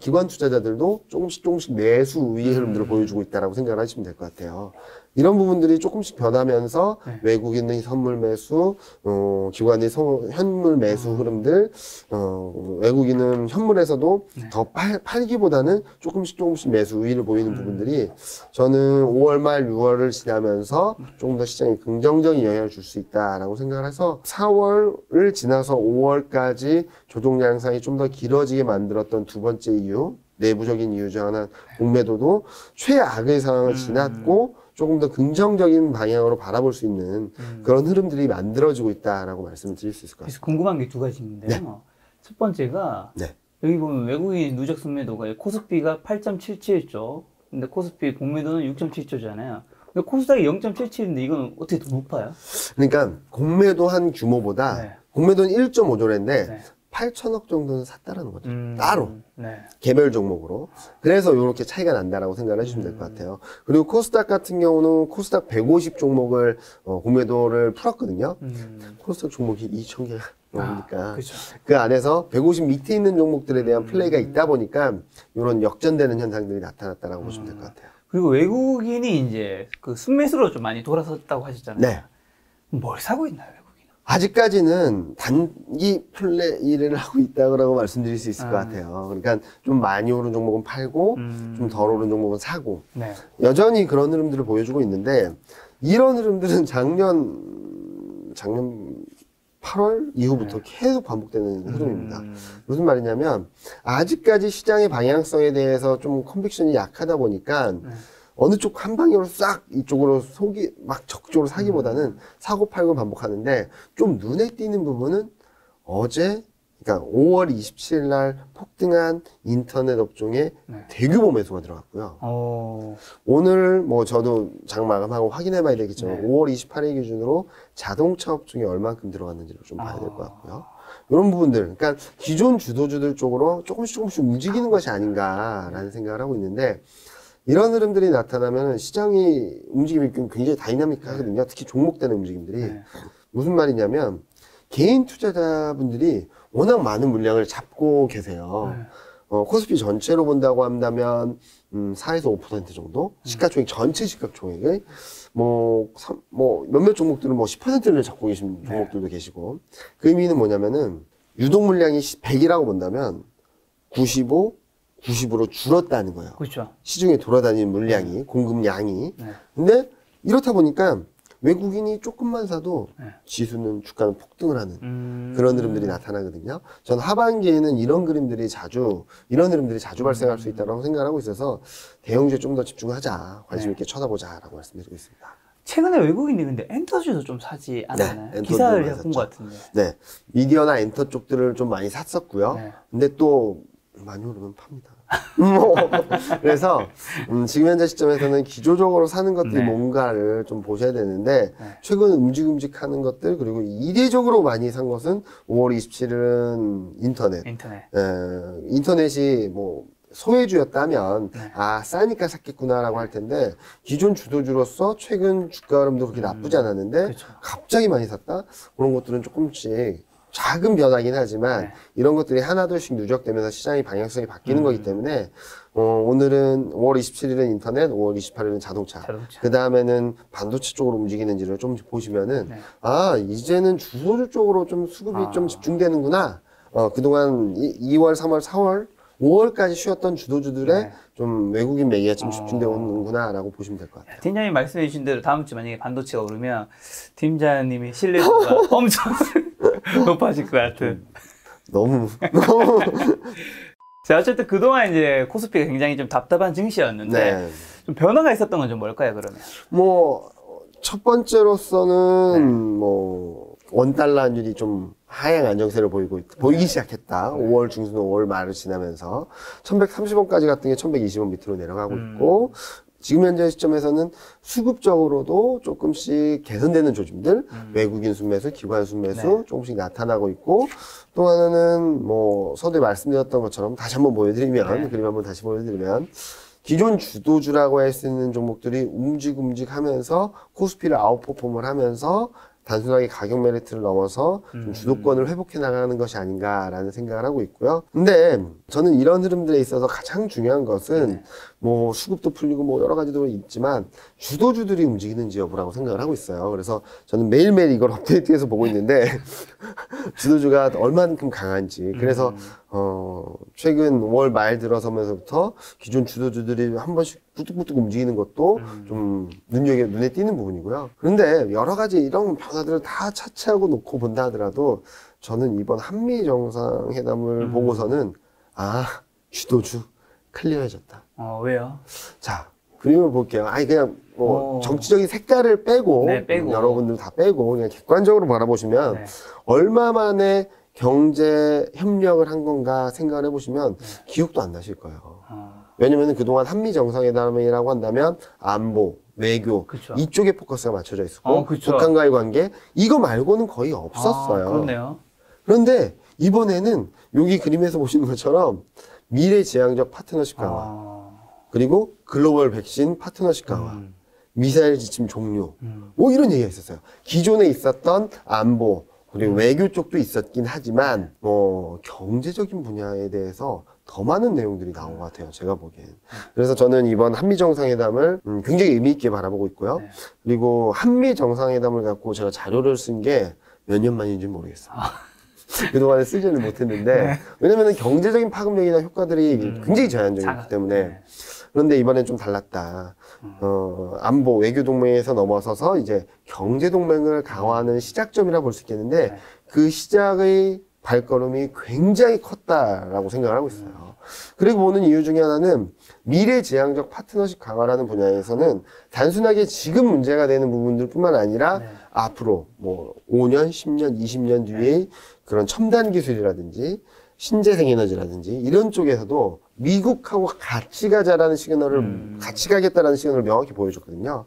기관 투자자들도 조금씩 매수 우위의 흐름들을 보여주고 있다라고 생각을 하시면 될 것 같아요. 이런 부분들이 조금씩 변하면서 외국인의 선물 매수, 기관의 현물 매수 흐름들, 외국인은 현물에서도 더 팔기보다는 조금씩 매수 우위를 보이는 부분들이 저는 5월 말 6월을 지나면서 조금 더 시장에 긍정적인 영향을 줄 수 있다라고 생각을 해서 4월을 지나서 5월까지 조정 양상이 좀 더 길어지게 만들었던 두 번째 이유, 내부적인 이유 중 하나, 공매도도 최악의 상황을 지났고 조금 더 긍정적인 방향으로 바라볼 수 있는 그런 흐름들이 만들어지고 있다라고 말씀을 드릴 수 있을 것 같습니다. 궁금한 게 두 가지 있는데요. 첫 번째가 여기 보면 외국인 누적 순매도가 코스피가 8.77조, 근데 코스피 공매도는 6.7조잖아요. 근데 코스닥이 0.77인데 이건 어떻게 더 높아요? 그러니까 공매도 한 규모보다 공매도는 1.5조인데 8천억 정도는 샀다라는 거죠. 따로. 개별 종목으로. 그래서 이렇게 차이가 난다라고 생각을 해주시면 될 것 같아요. 그리고 코스닥 같은 경우는 코스닥 150 종목을, 공매도를 풀었거든요. 코스닥 종목이 2,000개가 넘으니까. 그 안에서 150 밑에 있는 종목들에 대한 플레이가 있다 보니까 이런 역전되는 현상들이 나타났다라고 보시면 될 것 같아요. 그리고 외국인이 이제 그 순매수로 좀 많이 돌아섰다고 하셨잖아요. 뭘 사고 있나요, 외국인은? 아직까지는 단기 플레이를 하고 있다고 말씀드릴 수 있을 것 같아요. 그러니까 좀 많이 오른 종목은 팔고, 좀 덜 오른 종목은 사고. 네. 여전히 그런 흐름들을 보여주고 있는데, 이런 흐름들은 작년 8월 이후부터 계속 반복되는 흐름입니다. 무슨 말이냐면, 아직까지 시장의 방향성에 대해서 좀 컨빅션이 약하다 보니까, 어느 쪽 한 방향으로 싹 이쪽으로 막 적극적으로 사기보다는 사고 팔고 반복하는데, 좀 눈에 띄는 부분은 어제, 그러니까 5월 27일 날 폭등한 인터넷 업종에 대규모 매수가 들어갔고요. 오늘 뭐 저도 장 마감하고 확인해 봐야 되겠지만 5월 28일 기준으로 자동차 업종에 얼만큼 들어갔는지를 좀 봐야 될 것 같고요. 이런 부분들, 그러니까 기존 주도주들 쪽으로 조금씩 움직이는 것이 아닌가라는 생각을 하고 있는데, 이런 흐름들이 나타나면 시장이 움직임이 굉장히 다이나믹하거든요. 특히 종목대는 움직임들이. 무슨 말이냐면, 개인 투자자분들이 워낙 많은 물량을 잡고 계세요. 코스피 전체로 본다고 한다면, 4에서 5% 정도? 시가총액, 전체 시가총액의, 몇몇 종목들은 10%를 잡고 계신 종목들도 계시고, 그 의미는 뭐냐면은, 유동 물량이 100이라고 본다면, 95, 90으로 줄었다는 거예요. 그렇죠. 시중에 돌아다니는 물량이, 공급량이. 근데 이렇다 보니까 외국인이 조금만 사도 지수는, 주가는 폭등을 하는 그런 흐름들이 나타나거든요. 전 하반기에는 이런 흐름들이 자주 발생할 수 있다고 생각하고 있어서 대형주에 좀 더 집중하자, 관심 있게 쳐다보자라고 말씀드리고 있습니다. 최근에 외국인이 근데 엔터주도 좀 사지 않았나요? 네, 기사를 본 것 같은데. 네. 미디어나 엔터 쪽들을 좀 많이 샀었고요. 근데 또 많이 오르면 팝니다. 그래서 지금 현재 시점에서는 기조적으로 사는 것들이 뭔가를 좀 보셔야 되는데, 최근 움직하는 것들, 그리고 이례적으로 많이 산 것은 5월 27일은 인터넷이 소외주였다면 싸니까 샀겠구나라고 할 텐데, 기존 주도주로서 최근 주가 흐름도 그렇게 나쁘지 않았는데 갑자기 많이 샀다? 그런 것들은 조금씩 작은 변화긴 하지만 이런 것들이 하나둘씩 누적되면서 시장의 방향성이 바뀌는 거기 때문에 오늘은 5월 27일은 인터넷, 5월 28일은 자동차. 그 다음에는 반도체 쪽으로 움직이는지를 좀 보시면은 이제는 주소주 쪽으로 좀 수급이 좀 집중되는구나. 그동안 2월, 3월, 4월 5월까지 쉬었던 주도주들의 좀 외국인 매기가 좀 집중되어 오는구나라고 보시면 될 것 같아요. 팀장님 말씀해 주신 대로 다음 주 만약에 반도체가 오르면 팀장님의 신뢰도가 엄청 높아질 것 같은. 너무. 자, 어쨌든 그동안 이제 코스피가 굉장히 좀 답답한 증시였는데 좀 변화가 있었던 건 좀 뭘까요, 그러면? 첫 번째로서는 원달러 환율이 좀 하향 안정세를 보이기 시작했다. 5월 중순, 5월 말을 지나면서 1130원까지 갔던 게 1120원 밑으로 내려가고 있고, 지금 현재 시점에서는 수급적으로도 조금씩 개선되는 조짐들, 외국인 순매수, 기관 순매수 조금씩 나타나고 있고, 또 하나는 서두에 말씀드렸던 것처럼 다시 한번 보여드리면, 그림 한번 다시 보여드리면, 기존 주도주라고 할 수 있는 종목들이 움직하면서 코스피를 아웃퍼폼을 하면서 단순하게 가격 메리트를 넘어서 좀 주도권을 회복해 나가는 것이 아닌가라는 생각을 하고 있고요. 근데 저는 이런 흐름들에 있어서 가장 중요한 것은 수급도 풀리고 여러 가지도 있지만 주도주들이 움직이는지 여부라고 생각을 하고 있어요. 그래서 저는 매일매일 이걸 업데이트해서 보고 있는데 주도주가 얼만큼 강한지. 그래서 최근 5월 말 들어서면서부터 기존 주도주들이 한 번씩 뿌뚝뿌뚝 움직이는 것도 좀 눈에 띄는 부분이고요. 그런데 여러 가지 이런 변화들을 다 차치하고 놓고 본다 하더라도 저는 이번 한미 정상회담을 보고서는 주도주 클리어해졌다. 왜요? 자, 그림을 볼게요. 그냥 정치적인 색깔을 빼고, 여러분들 다 빼고 그냥 객관적으로 바라보시면 얼마 만에 경제 협력을 한 건가 생각을 해보시면 기억도 안 나실 거예요. 왜냐면 그동안 한미 정상회담이라고 한다면 안보, 외교 이쪽에 포커스가 맞춰져 있었고 북한과의 관계 이거 말고는 거의 없었어요. 그렇네요. 그런데 이번에는 여기 그림에서 보시는 것처럼 미래지향적 파트너십 강화, 그리고 글로벌 백신 파트너십 강화, 미사일 지침 종료, 이런 얘기가 있었어요. 기존에 있었던 안보, 그리고 외교 쪽도 있었긴 하지만, 경제적인 분야에 대해서 더 많은 내용들이 나온 것 같아요. 제가 보기엔. 그래서 저는 이번 한미 정상회담을 굉장히 의미 있게 바라보고 있고요. 그리고 한미 정상회담을 갖고 제가 자료를 쓴 게 몇 년 만인지는 모르겠어요. 그동안에 쓰지는 못했는데, 왜냐면은 경제적인 파급력이나 효과들이 굉장히 제한적이기 때문에. 그런데 이번엔 좀 달랐다. 안보, 외교 동맹에서 넘어서서 이제 경제 동맹을 강화하는 시작점이라 볼 수 있겠는데, 그 시작의 발걸음이 굉장히 컸다라고 생각을 하고 있어요. 그리고 보는 이유 중에 하나는 미래지향적 파트너십 강화라는 분야에서는 단순하게 지금 문제가 되는 부분들 뿐만 아니라 앞으로 뭐 5년, 10년, 20년 뒤에 그런 첨단 기술이라든지 신재생 에너지라든지 이런 쪽에서도 미국하고 같이 가자라는 시그널을 같이 가겠다라는 시그널을 명확히 보여줬거든요.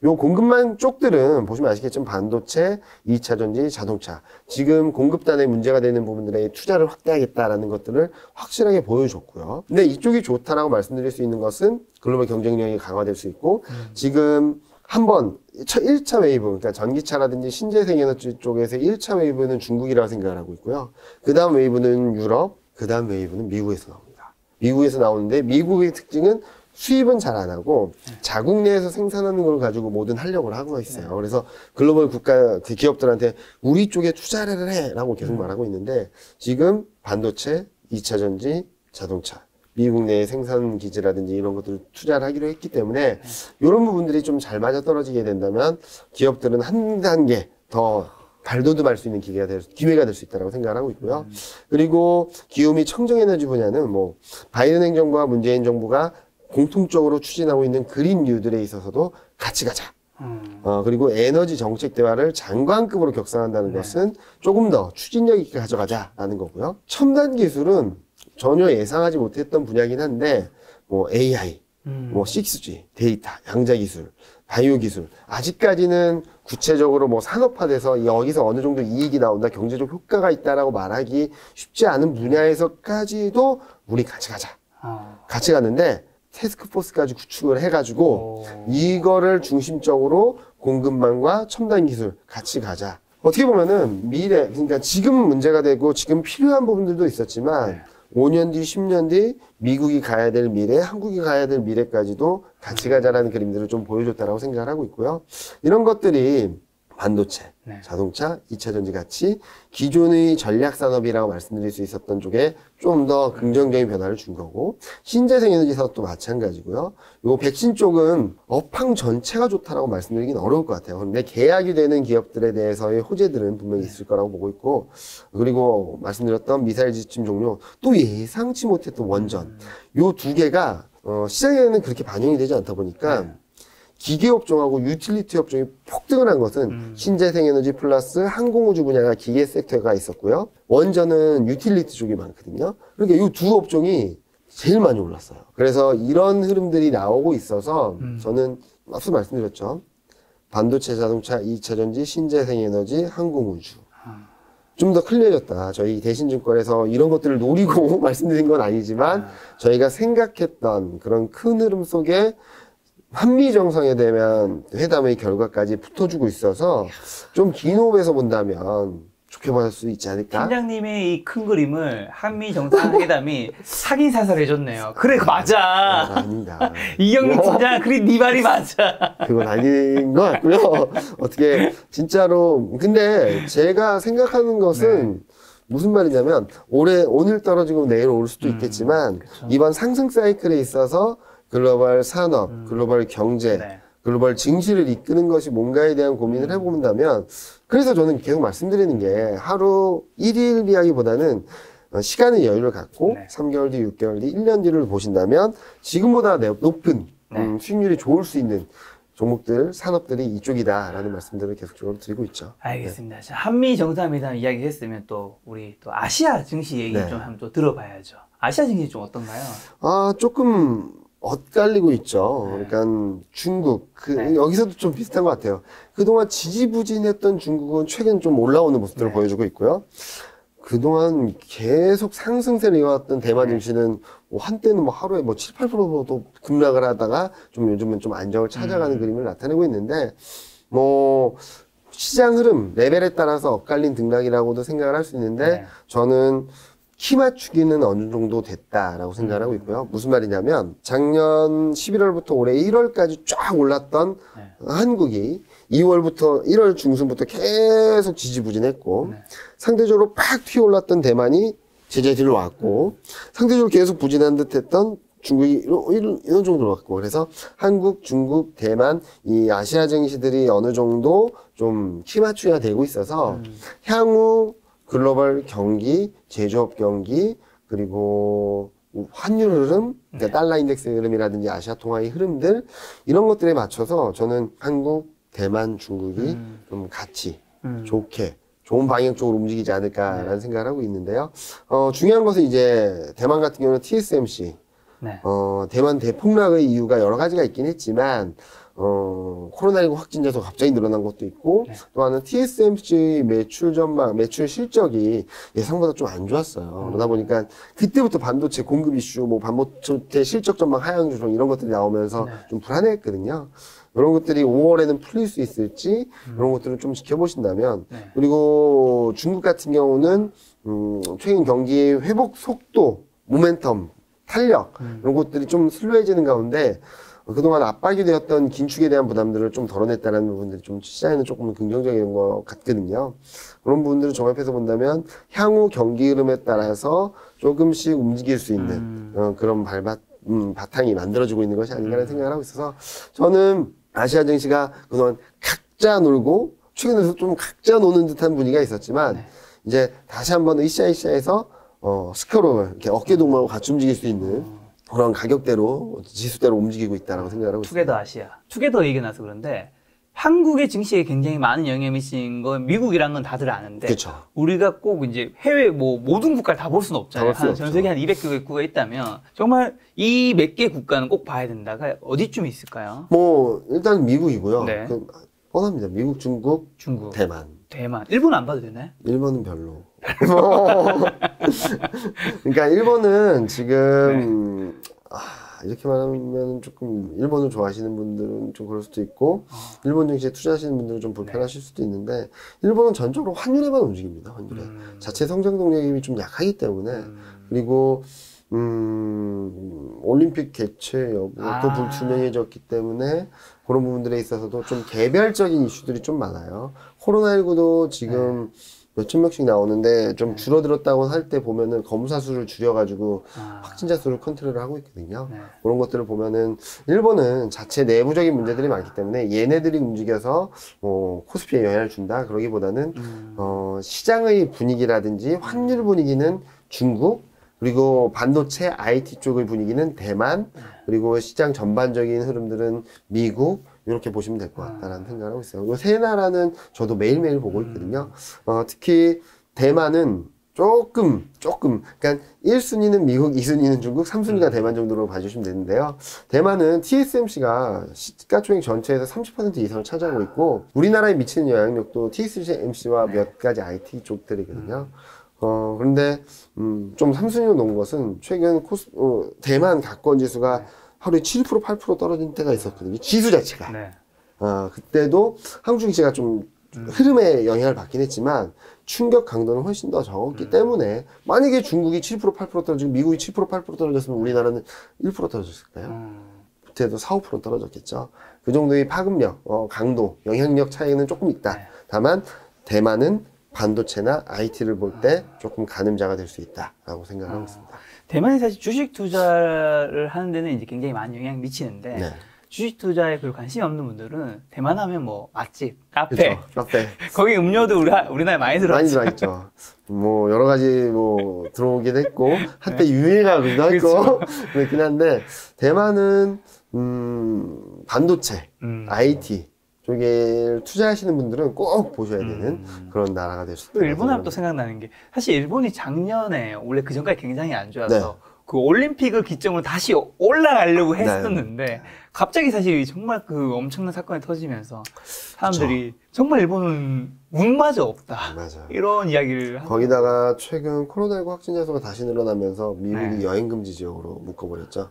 요 공급망 쪽들은 보시면 아시겠지만 반도체, 2차 전지, 자동차 지금 공급단에 문제가 되는 부분들에 투자를 확대하겠다라는 것들을 확실하게 보여줬고요. 근데 이쪽이 좋다라고 말씀드릴 수 있는 것은 글로벌 경쟁력이 강화될 수 있고 지금 한번 1차 웨이브, 그러니까 전기차라든지 신재생 에너지 쪽에서 1차 웨이브는 중국이라고 생각을 하고 있고요. 그 다음 웨이브는 유럽, 그 다음 웨이브는 미국에서 나옵니다. 미국에서 나오는데 미국의 특징은 수입은 잘 안 하고 자국 내에서 생산하는 걸 가지고 뭐든 하려고 하고 있어요. 그래서 글로벌 국가 그 기업들한테 우리 쪽에 투자를 해라고 계속 말하고 있는데 지금 반도체, 2차 전지, 자동차 미국 내 생산 기지라든지 이런 것들을 투자를 하기로 했기 때문에 이런 부분들이 좀 잘 맞아떨어지게 된다면 기업들은 한 단계 더 발돋움할 수 있는 기회가 될 수 있다고 생각을 하고 있고요. 그리고 기후 및 청정에너지 분야는 뭐 바이든 행정부와 문재인 정부가 공통적으로 추진하고 있는 그린 뉴딜에 있어서도 같이 가자. 그리고 에너지 정책 대화를 장관급으로 격상한다는 것은 조금 더 추진력 있게 가져가자라는 거고요. 첨단 기술은 전혀 예상하지 못했던 분야긴 한데 뭐 AI, 뭐 6G, 데이터, 양자 기술, 바이오 기술 아직까지는 구체적으로 뭐 산업화돼서 여기서 어느 정도 이익이 나온다, 경제적 효과가 있다라고 말하기 쉽지 않은 분야에서까지도 우리 같이 가자. 같이 갔는데 태스크포스까지 구축을 해가지고 이거를 중심적으로 공급망과 첨단 기술 같이 가자. 어떻게 보면은 미래, 그러니까 지금 문제가 되고 지금 필요한 부분들도 있었지만 5년 뒤, 10년 뒤 미국이 가야 될 미래, 한국이 가야 될 미래까지도 같이 가자라는 그림들을 좀 보여줬다라고 생각을 하고 있고요. 이런 것들이 반도체, 자동차, 2차 전지 같이 기존의 전략 산업이라고 말씀드릴 수 있었던 쪽에 좀 더 긍정적인 변화를 준 거고 신재생 에너지 사업도 마찬가지고요. 요 백신 쪽은 업황 전체가 좋다라고 말씀드리긴 어려울 것 같아요. 그런데 계약이 되는 기업들에 대해서의 호재들은 분명히 있을 거라고 보고 있고 그리고 말씀드렸던 미사일 지침 종료 또 예상치 못했던 원전 요 두 개가 시장에는 그렇게 반영이 되지 않다 보니까 기계업종하고 유틸리티 업종이 폭등을 한 것은 신재생에너지 플러스 항공우주 분야가 기계 섹터가 있었고요. 원전은 유틸리티 쪽이 많거든요. 그러니까 이 두 업종이 제일 많이 올랐어요. 그래서 이런 흐름들이 나오고 있어서 저는 앞서 말씀드렸죠. 반도체, 자동차, 2차 전지, 신재생에너지, 항공우주. 좀 더 클리어졌다. 저희 대신증권에서 이런 것들을 노리고 말씀드린 건 아니지만 저희가 생각했던 그런 큰 흐름 속에 한미 정상에 대한 회담의 결과까지 붙어주고 있어서 좀 긴 호흡에서 본다면 좋게 볼 수 있지 않을까? 팀장님의 이 큰 그림을 한미 정상회담이 사긴 사설 해줬네요. 그래 맞아. 아닙니다. 이경민 팀장 그림 네 말이 맞아. 그건 아닌 것 같고요. 어떻게 진짜로 근데 제가 생각하는 것은 무슨 말이냐면 오늘 떨어지고 내일 오를 수도 있겠지만 이번 상승 사이클에 있어서 글로벌 산업, 글로벌 경제, 글로벌 증시를 이끄는 것이 뭔가에 대한 고민을 해본다면 그래서 저는 계속 말씀드리는 게 하루 1일 이야기보다는 시간의 여유를 갖고 3개월 뒤, 6개월 뒤, 1년 뒤를 보신다면 지금보다 높은 수익률이 좋을 수 있는 종목들, 산업들이 이쪽이다라는 말씀들을 계속적으로 드리고 있죠. 알겠습니다. 자, 한미 정상회담 이야기 했으면 또 우리 또 아시아 증시 얘기 좀 한번 또 들어봐야죠. 아시아 증시 좀 어떤가요? 조금 엇갈리고 있죠. 그러니까 중국, 여기서도 좀 비슷한 것 같아요. 그동안 지지부진했던 중국은 최근 좀 올라오는 모습들을 보여주고 있고요. 그동안 계속 상승세를 이어왔던 대만 증시는 한때는 하루에 7, 8%도 급락을 하다가 좀 요즘은 좀 안정을 찾아가는 그림을 나타내고 있는데, 시장 흐름, 레벨에 따라서 엇갈린 등락이라고도 생각을 할 수 있는데, 저는 키 맞추기는 어느 정도 됐다라고 생각을 하고 있고요. 무슨 말이냐면 작년 11월부터 올해 1월까지 쫙 올랐던 한국이 2월부터 1월 중순부터 계속 지지부진했고 상대적으로 팍 튀어올랐던 대만이 제재 뒤로 왔고 상대적으로 계속 부진한 듯했던 중국이 이런 정도로 왔고 그래서 한국, 중국, 대만 이 아시아 증시들이 어느 정도 좀 키맞추기가 되고 있어서 향후 글로벌 경기, 제조업 경기 그리고 환율 흐름, 그러니까 달러 인덱스 흐름이라든지 아시아 통화의 흐름들 이런 것들에 맞춰서 저는 한국, 대만, 중국이 좀 같이 좋게 좋은 방향 쪽으로 움직이지 않을까라는 생각을 하고 있는데요. 중요한 것은 이제 대만 같은 경우는 TSMC, 대만 대폭락의 이유가 여러 가지가 있긴 했지만 코로나19 확진자 수가 갑자기 늘어난 것도 있고 또 하나는 TSMC 매출 전망, 매출 실적이 예상보다 좀 안 좋았어요. 그러다 보니까 그때부터 반도체 공급 이슈, 뭐 반도체 실적 전망 하향 조정 이런 것들이 나오면서 좀 불안했거든요. 이런 것들이 5월에는 풀릴 수 있을지 이런 것들을 좀 지켜보신다면 그리고 중국 같은 경우는 최근 경기 회복 속도, 모멘텀, 탄력 이런 것들이 좀 슬로해지는 가운데 그동안 압박이 되었던 긴축에 대한 부담들을 좀 덜어냈다는 부분들이 좀 시장에는 조금 긍정적인 것 같거든요. 그런 부분들을 종합해서 본다면 향후 경기 흐름에 따라서 조금씩 움직일 수 있는 그런 바탕이 만들어지고 있는 것이 아닌가라는 생각을 하고 있어서 저는 아시아 증시가 그동안 각자 놀고 최근에도 좀 각자 노는 듯한 분위기가 있었지만 이제 다시 한번 으쌰으쌰해서 스크로 이렇게 어깨 동무하고 같이 움직일 수 있는 그런 가격대로 지수대로 움직이고 있다라고 생각을 하고 있습니다. 투게더 아시아. 투게더 얘기 나서 그런데 한국의 증시에 굉장히 많은 영향을 미친 건 미국이란 건 다들 아는데 그쵸. 우리가 꼭 이제 해외 뭐 모든 국가를 다 볼 수는 없잖아요. 다 볼 전 세계 한 200개 국가가 있다면 정말 이 몇 개 국가는 꼭 봐야 된다가 어디쯤 있을까요? 뭐 일단 미국이고요. 네. 뻔합니다. 미국, 중국, 중국, 대만. 일본 안 봐도 되나요? 일본은 별로. 그러니까 일본은 지금 이렇게 말하면 조금 일본을 좋아하시는 분들은 좀 그럴 수도 있고 일본 증시에 투자하시는 분들은 좀 불편하실 수도 있는데 일본은 전적으로 환율에만 움직입니다. 환율에 자체 성장 동력이 좀 약하기 때문에 그리고 올림픽 개최 여부가 또 불투명해졌기 때문에 그런 부분들에 있어서도 좀 개별적인 이슈들이 좀 많아요. 코로나19도 지금 몇천 명씩 나오는데 좀 줄어들었다고 할 때 보면은 검사 수를 줄여가지고 확진자 수를 컨트롤을 하고 있거든요. 그런 것들을 보면은 일본은 자체 내부적인 문제들이 많기 때문에 얘네들이 움직여서 뭐 코스피에 영향을 준다 그러기보다는 시장의 분위기라든지 환율 분위기는 중국 그리고 반도체 IT 쪽의 분위기는 대만 그리고 시장 전반적인 흐름들은 미국 이렇게 보시면 될 것 같다라는 생각을 하고 있어요. 이 세 나라는 저도 매일매일 보고 있거든요. 특히 대만은 조금, 그러니까 1순위는 미국, 2순위는 중국, 3순위가 대만 정도로 봐주시면 되는데요. 대만은 TSMC가 시가총액 전체에서 30% 이상을 차지하고 있고, 우리나라에 미치는 영향력도 TSMC와 몇 가지 IT 쪽들이거든요. 그런데, 좀 3순위로 놓은 것은 최근 대만 가권 지수가 하루에 7%, 8% 떨어진 때가 있었거든요. 지수 자체가. 그때도 한국 증시가 좀 흐름에 영향을 받긴 했지만 충격 강도는 훨씬 더 적었기 때문에 만약에 중국이 7%, 8% 떨어지고 미국이 7%, 8% 떨어졌으면 우리나라는 1% 떨어졌을까요? 그때도 4, 5% 떨어졌겠죠. 그 정도의 파급력, 강도, 영향력 차이는 조금 있다. 다만 대만은 반도체나 IT를 볼 때 조금 가늠자가 될 수 있다라고 생각하고 있습니다. 대만이 사실 주식 투자를 하는 데는 이제 굉장히 많은 영향을 미치는데 주식 투자에 별 관심이 없는 분들은 대만 하면 뭐 맛집, 카페, 거기 음료도 우리나라에 많이 들어왔죠. 많이 들어있죠. 뭐 여러 가지 뭐 들어오긴 했고 한때 유행하기도 했고 그렇긴 한데 대만은 반도체, IT 쪽에 투자하시는 분들은 꼭 보셔야 되는 그런 나라가 될 수 있다. 일본 하면 또 생각나는 게 사실 일본이 작년에 원래 그 전까지 굉장히 안 좋아서 그 올림픽을 기점으로 다시 올라가려고 했었는데 갑자기 사실 정말 그 엄청난 사건이 터지면서 사람들이 정말 일본은 운마저 없다. 이런 이야기를 거기다가 최근 코로나19 확진자 수가 다시 늘어나면서 미국이 여행금지 지역으로 묶어버렸죠.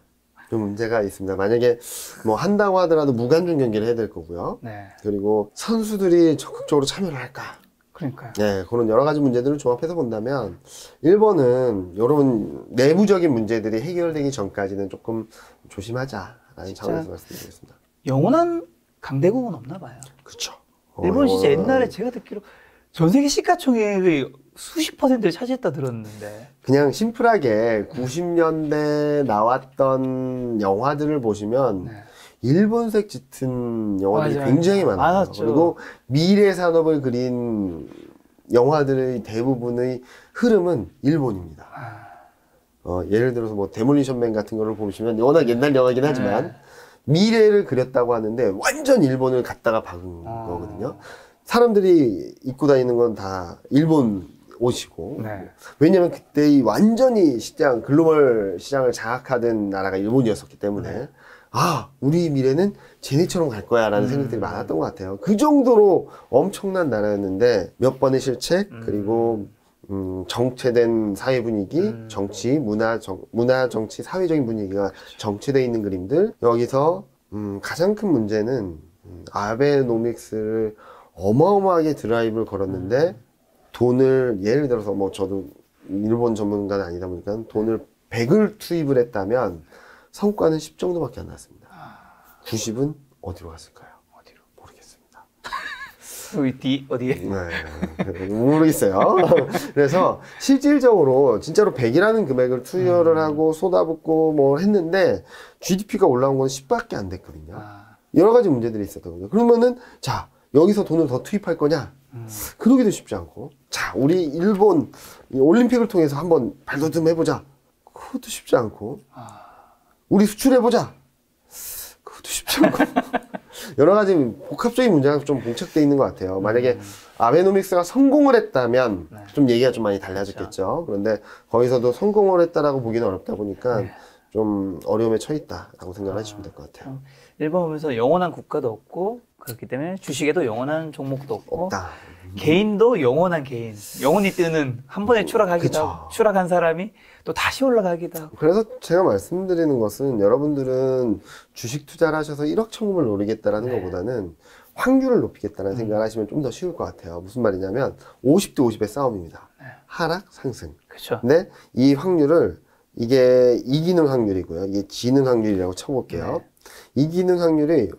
좀 문제가 있습니다. 만약에 뭐 한다고 하더라도 무관중 경기를 해야 될 거고요. 그리고 선수들이 적극적으로 참여를 할까? 그러니까요. 네, 그런 여러 가지 문제들을 종합해서 본다면 일본은 이런 내부적인 문제들이 해결되기 전까지는 조금 조심하자라는 차원에서 말씀드리겠습니다. 영원한 강대국은 없나 봐요. 그렇죠. 일본 진짜 옛날에 제가 듣기로 전 세계 시가총액의 수십 %를 차지했다 들었는데. 그냥 심플하게 90년대 나왔던 영화들을 보시면 네. 일본색 짙은 영화들이 맞아요. 굉장히 많아요. 많았죠. 그리고 미래 산업을 그린 영화들의 대부분의 흐름은 일본입니다. 예를 들어서 뭐 데몰리션맨 같은 거를 보시면 워낙 옛날 영화긴 하지만 미래를 그렸다고 하는데 완전 일본을 갖다가 박은 거거든요. 사람들이 입고 다니는 건 다 일본 옷이고. 네. 왜냐면 그때 이 완전히 글로벌 시장을 장악하던 나라가 일본이었었기 때문에 아, 우리 미래는 쟤네처럼 갈 거야 라는 생각들이 많았던 것 같아요. 그 정도로 엄청난 나라였는데 몇 번의 실책, 그리고 정체된 사회 분위기, 정치, 문화, 정치, 사회적인 분위기가 정체되어 있는 그림들. 여기서 가장 큰 문제는 아베노믹스를 어마어마하게 드라이브를 걸었는데 돈을 예를 들어서 뭐 저도 일본 전문가는 아니다 보니까 돈을 100을 투입을 했다면 성과는 10 정도밖에 안 났습니다. 90은 어디로 갔을까요? 어디로? 모르겠습니다. 어디에? 네, 모르겠어요. 그래서 실질적으로 진짜로 100이라는 금액을 투여를 하고 쏟아붓고 뭐 했는데 GDP가 올라온 건 10밖에 안 됐거든요. 여러 가지 문제들이 있었던 거죠. 그러면은 자, 여기서 돈을 더 투입할 거냐? 그러기도 쉽지 않고. 자, 우리 일본 올림픽을 통해서 한번 발돋움 해보자. 그것도 쉽지 않고. 우리 수출해보자. 그것도 쉽지 않고. 여러 가지 복합적인 문제가 좀 봉착되어 있는 것 같아요. 만약에 아베노믹스가 성공을 했다면 좀 얘기가 좀 많이 달라졌겠죠. 그런데 거기서도 성공을 했다라고 보기는 어렵다 보니까 좀 어려움에 처했다라고 생각을 하시면 될 것 같아요. 일본 보면서 영원한 국가도 없고 그렇기 때문에 주식에도 영원한 종목도 없고 없다. 개인도 영원한 개인, 영원히 뜨는 한 번에 추락하기도 그쵸. 하고 추락한 사람이 또 다시 올라가기도 하고. 그래서 제가 말씀드리는 것은 여러분들은 주식 투자를 하셔서 1억 천금을 노리겠다라는 것보다는 확률을 높이겠다는 생각을 하시면 좀 더 쉬울 것 같아요. 무슨 말이냐면 50대 50의 싸움입니다. 하락, 상승. 그렇죠. 근데 이 확률을 이게 이기는 확률이고요. 이게 지는 확률이라고 쳐볼게요. 이기는 확률이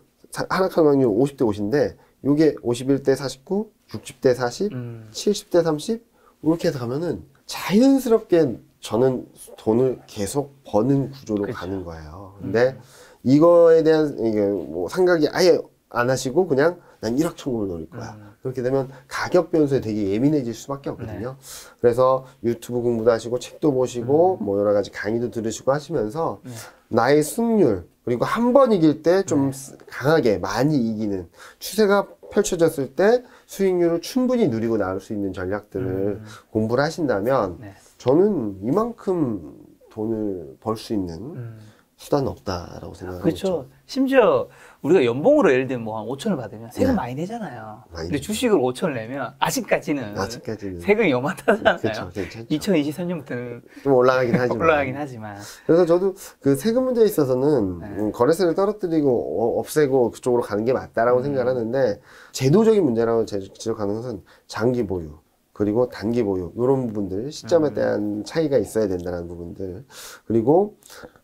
하락하는 확률 50대 50인데 요게 51대 49, 60대 40, 70대 30 이렇게 해서 가면은 자연스럽게 저는 돈을 계속 버는 구조로 가는 거예요. 근데 이거에 대한 이게 뭐 생각이 아예 안 하시고 그냥 난 1억 천금을 노릴 거야. 그렇게 되면 가격 변수에 되게 예민해질 수밖에 없거든요. 그래서 유튜브 공부도 하시고 책도 보시고 뭐 여러 가지 강의도 들으시고 하시면서 나의 승률 그리고 한 번 이길 때 좀 강하게 많이 이기는 추세가 펼쳐졌을 때 수익률을 충분히 누리고 나올 수 있는 전략들을 공부를 하신다면 저는 이만큼 돈을 벌 수 있는 수단은 없다라고 생각하고 그렇죠. 있죠. 심지어 우리가 연봉으로 예를 들면 뭐 한 5천을 받으면 세금 많이 내잖아요. 많이 근데 내죠. 주식을 5천을 내면 아직까지는 아직까지는 세금이 요만하잖아요. 그렇죠, 괜찮죠. 2023년부터는 좀 올라가긴 하지만. 올라가긴 하지만. 그래서 저도 그 세금 문제에 있어서는 거래세를 떨어뜨리고 없애고 그쪽으로 가는 게 맞다라고 생각을 하는데 제도적인 문제라고 지적하는 것은 장기 보유 그리고 단기 보유 이런 부분들 시점에 대한 차이가 있어야 된다는 부분들 그리고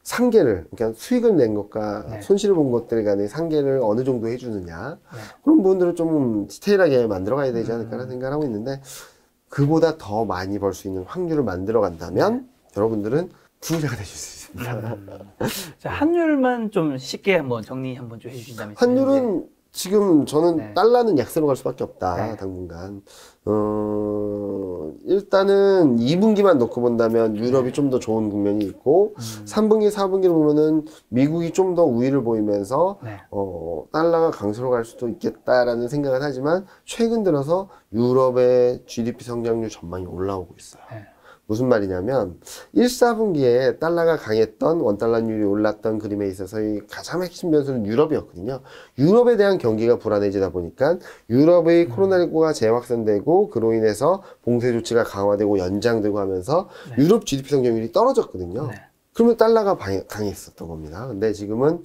상계를 그러니까 수익을 낸 것과 손실을 본 것들 간의 상계를 어느 정도 해주느냐 그런 부분들을 좀 디테일하게 만들어 가야 되지 않을까라는 생각을 하고 있는데 그보다 더 많이 벌 수 있는 확률을 만들어 간다면 여러분들은 부자가 되실 수 있습니다. 자, 환율만 좀 쉽게 한번 정리 한번 좀 해주신다면. 환율은 지금 저는 달러는 약세로 갈 수밖에 없다 당분간. 일단은 2분기만 놓고 본다면 유럽이 좀 더 좋은 국면이 있고 3분기, 4분기를 보면은 미국이 좀 더 우위를 보이면서 달러가 강세로 갈 수도 있겠다라는 생각은 하지만 최근 들어서 유럽의 GDP 성장률 전망이 올라오고 있어요. 무슨 말이냐면 1, 4분기에 달러가 강했던 원달러율이 올랐던 그림에 있어서의 가장 핵심 변수는 유럽이었거든요. 유럽에 대한 경기가 불안해지다 보니까 유럽의 코로나19가 재확산되고 그로 인해서 봉쇄 조치가 강화되고 연장되고 하면서 유럽 GDP 성장률이 떨어졌거든요. 그러면 달러가 강했었던 겁니다. 근데 지금은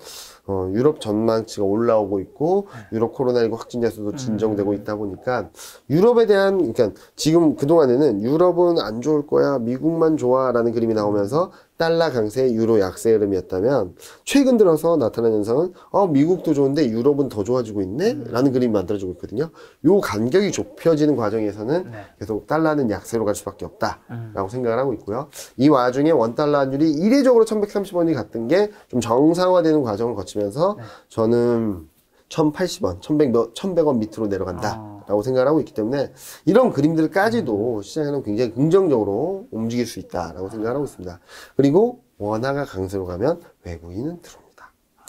유럽 전망치가 올라오고 있고 유럽 코로나19 확진자 수도 진정되고 있다 보니까 유럽에 대한 그러니까 지금 그동안에는 유럽은 안 좋을 거야 미국만 좋아라는 그림이 나오면서 달러 강세, 유로 약세 흐름이었다면 최근 들어서 나타난 현상은 미국도 좋은데 유럽은 더 좋아지고 있네? 라는 그림이 만들어지고 있거든요. 요 간격이 좁혀지는 과정에서는 네. 계속 달러는 약세로 갈 수밖에 없다라고 생각을 하고 있고요. 이 와중에 원달러 환율이 이례적으로 1130원이 갔던 게 좀 정상화되는 과정을 거치면서 네. 저는 1080원, 1100원 밑으로 내려간다라고 생각을 하고 있기 때문에 이런 그림들까지도 시장에는 굉장히 긍정적으로 움직일 수 있다라고 생각을 하고 있습니다. 그리고 원화가 강세로 가면 외국인은 들어옵니다.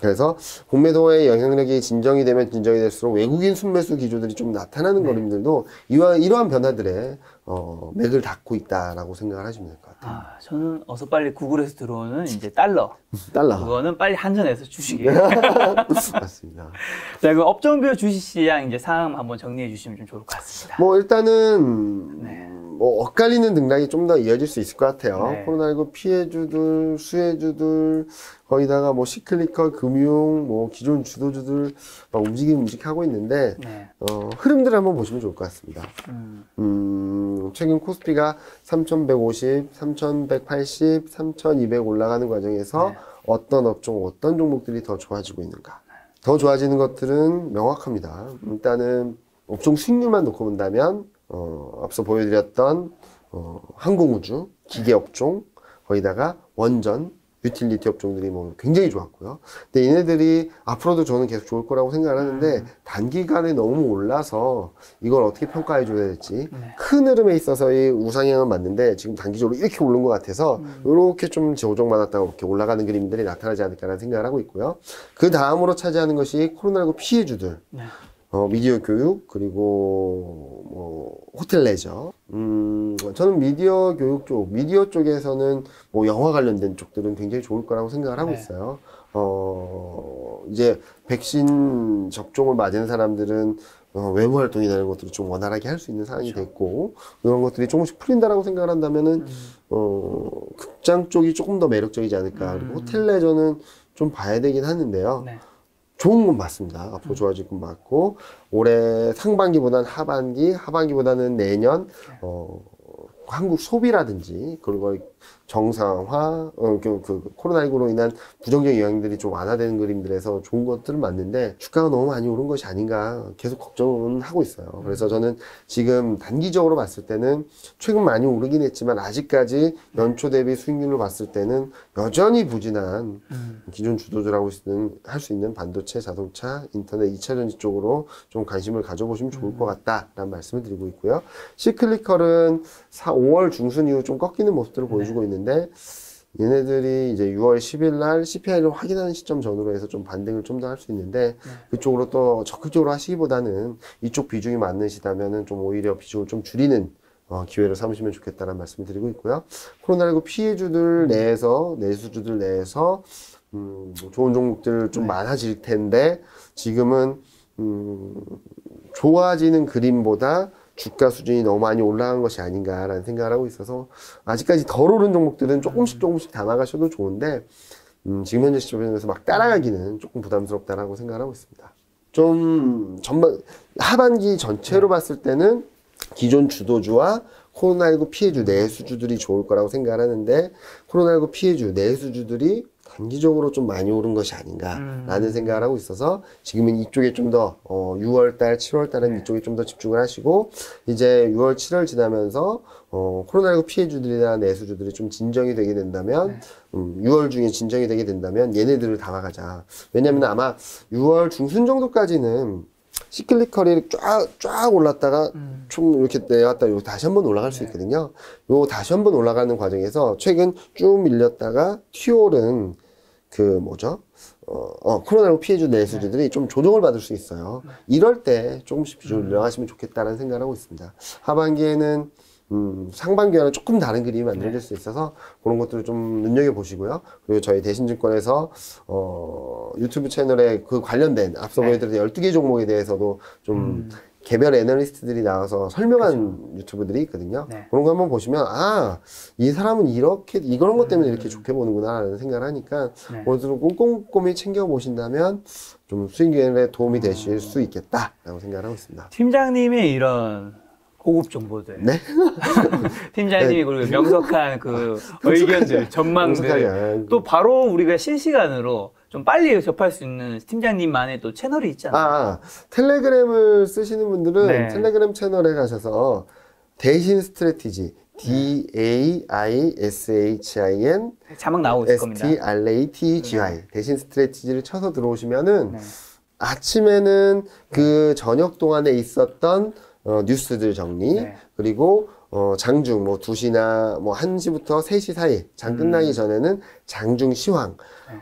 그래서 공매도의 영향력이 진정이 되면 진정이 될수록 외국인 순매수 기조들이 좀 나타나는 그림들도 이러한 변화들에 맥을 닫고 있다라고 생각을 하시면 될 것 같아요. 저는 어서 빨리 구글에서 들어오는 이제 달러. 그거는 빨리 한전에서 주식이. 맞습니다. 자, 그럼 업종별 주식시장 이제 상황 한번 정리해 주시면 좀 좋을 것 같습니다. 뭐 일단은 뭐 엇갈리는 등락이 좀 더 이어질 수 있을 것 같아요. 네. 코로나19 피해주들, 수혜주들, 거기다가 뭐 시클리컬, 금융, 뭐 기존 주도주들 막 움직하고 있는데 네. 흐름들을 한번 보시면 좋을 것 같습니다. 최근 코스피가 3,150, 3,180, 3,200 올라가는 과정에서 네. 어떤 업종, 어떤 종목들이 더 좋아지고 있는가? 더 좋아지는 것들은 명확합니다. 일단은 업종 수익률만 놓고 본다면 앞서 보여드렸던 항공우주, 기계업종, 거기다가 원전, 유틸리티 업종들이 뭐 굉장히 좋았고요. 근데 얘네들이 앞으로도 저는 계속 좋을 거라고 생각을 하는데 단기간에 너무 올라서 이걸 어떻게 평가해 줘야 될지 큰 흐름에 있어서의 우상향은 맞는데 지금 단기적으로 이렇게 오른 것 같아서 이렇게 좀 조정받았다가 이렇게 올라가는 그림들이 나타나지 않을까라는 생각을 하고 있고요. 그 다음으로 차지하는 것이 코로나19 피해주들. 네. 미디어 교육, 그리고, 뭐, 호텔 레저. 저는 미디어 교육 쪽, 미디어 쪽에서는 뭐 영화 관련된 쪽들은 굉장히 좋을 거라고 생각을 하고 네. 있어요. 이제 백신 접종을 맞은 사람들은 외부 활동이나 이런 것들을 좀 원활하게 할 수 있는 상황이 됐고, 이런 것들이 조금씩 풀린다라고 생각을 한다면은, 극장 쪽이 조금 더 매력적이지 않을까. 그리고 호텔 레저는 좀 봐야 되긴 하는데요. 네. 좋은 건 맞습니다. 앞으로 좋아질 건 맞고, 올해 상반기보다는 하반기, 하반기보다는 내년, 한국 소비라든지, 그리고 정상화, 코로나19로 인한 부정적인 영향들이 좀 완화되는 그림들에서 좋은 것들은 맞는데, 주가가 너무 많이 오른 것이 아닌가 계속 걱정은 하고 있어요. 그래서 저는 지금 단기적으로 봤을 때는 최근 많이 오르긴 했지만, 아직까지 연초 대비 수익률로 봤을 때는 여전히 부진한 기존 주도주라고 할 수 있는 반도체, 자동차, 인터넷, 2차전지 쪽으로 좀 관심을 가져보시면 좋을 것 같다라는 말씀을 드리고 있고요. 시클리컬은 5월 중순 이후 좀 꺾이는 모습들을 보여주고 있는데 얘네들이 이제 6월 10일 날 CPI를 확인하는 시점 전후로 해서 좀 반등을 좀 더 할 수 있는데 그쪽으로 또 적극적으로 하시기보다는 이쪽 비중이 많으시다면은 좀 오히려 비중을 좀 줄이는 기회를 삼으시면 좋겠다는 말씀을 드리고 있고요. 코로나19 피해주들 내에서, 내수주들 내에서 좋은 종목들 좀 많아질 텐데 지금은 좋아지는 그림보다 주가 수준이 너무 많이 올라간 것이 아닌가라는 생각을 하고 있어서 아직까지 덜 오른 종목들은 조금씩 담아가셔도 좋은데 지금 현재 시점에서 막 따라가기는 조금 부담스럽다라고 생각을 하고 있습니다. 좀 하반기 전체로 봤을 때는 기존 주도주와 코로나19 피해주 내수주들이 좋을 거라고 생각을 하는데 코로나19 피해주 내수주들이 단기적으로 좀 많이 오른 것이 아닌가라는 생각을 하고 있어서 지금은 이쪽에 좀 더 6월달, 7월달은 이쪽에 좀 더 집중을 하시고 이제 6월, 7월 지나면서 코로나19 피해주들이나 내수주들이 좀 진정이 되게 된다면 6월 중에 진정이 되게 된다면 얘네들을 담아가자. 왜냐면 아마 6월 중순 정도까지는 시클리컬이 쫙 올랐다가 좀 이렇게 내려갔다 요 다시 한번 올라갈 수 있거든요. 요 다시 한번 올라가는 과정에서 최근 쭉 밀렸다가 튀오른 코로나19 피해주 내수주들이 좀 조정을 받을 수 있어요. 이럴 때 조금씩 비중을 늘려가시면 좋겠다는 생각을 하고 있습니다. 하반기에는 상반기와는 조금 다른 그림이 만들어질 수 있어서 그런 것들을 좀 눈여겨보시고요. 그리고 저희 대신증권에서 유튜브 채널에 그 관련된 앞서 보여드린 12개 종목에 대해서도 좀 개별 애널리스트들이 나와서 설명한 유튜브들이 있거든요. 그런 거 한번 보시면 이 사람은 이런 것 때문에 이렇게 좋게 보는구나 라는 생각을 하니까 그것을 꼼꼼히 챙겨보신다면 좀 수익률에 도움이 되실 수 있겠다라고 생각을 하고 있습니다. 팀장님의 이런 고급 정보들. 네? 팀장님이 그리고 명석한 그 의견들, 전망들. 또 바로 우리가 실시간으로 좀 빨리 접할 수 있는 팀장님만의 또 채널이 있잖아요. 텔레그램을 쓰시는 분들은 네. 텔레그램 채널에 가셔서 대신 스트래티지 DAISHIN 자막 나오고 있을 겁니다. STRATGI 대신 스트래티지를 쳐서 들어오시면은 아침에는 그 저녁 동안에 있었던 뉴스들 정리 그리고 장중 뭐 2시나 뭐 1시부터 3시 사이 장 끝나기 전에는 장중 시황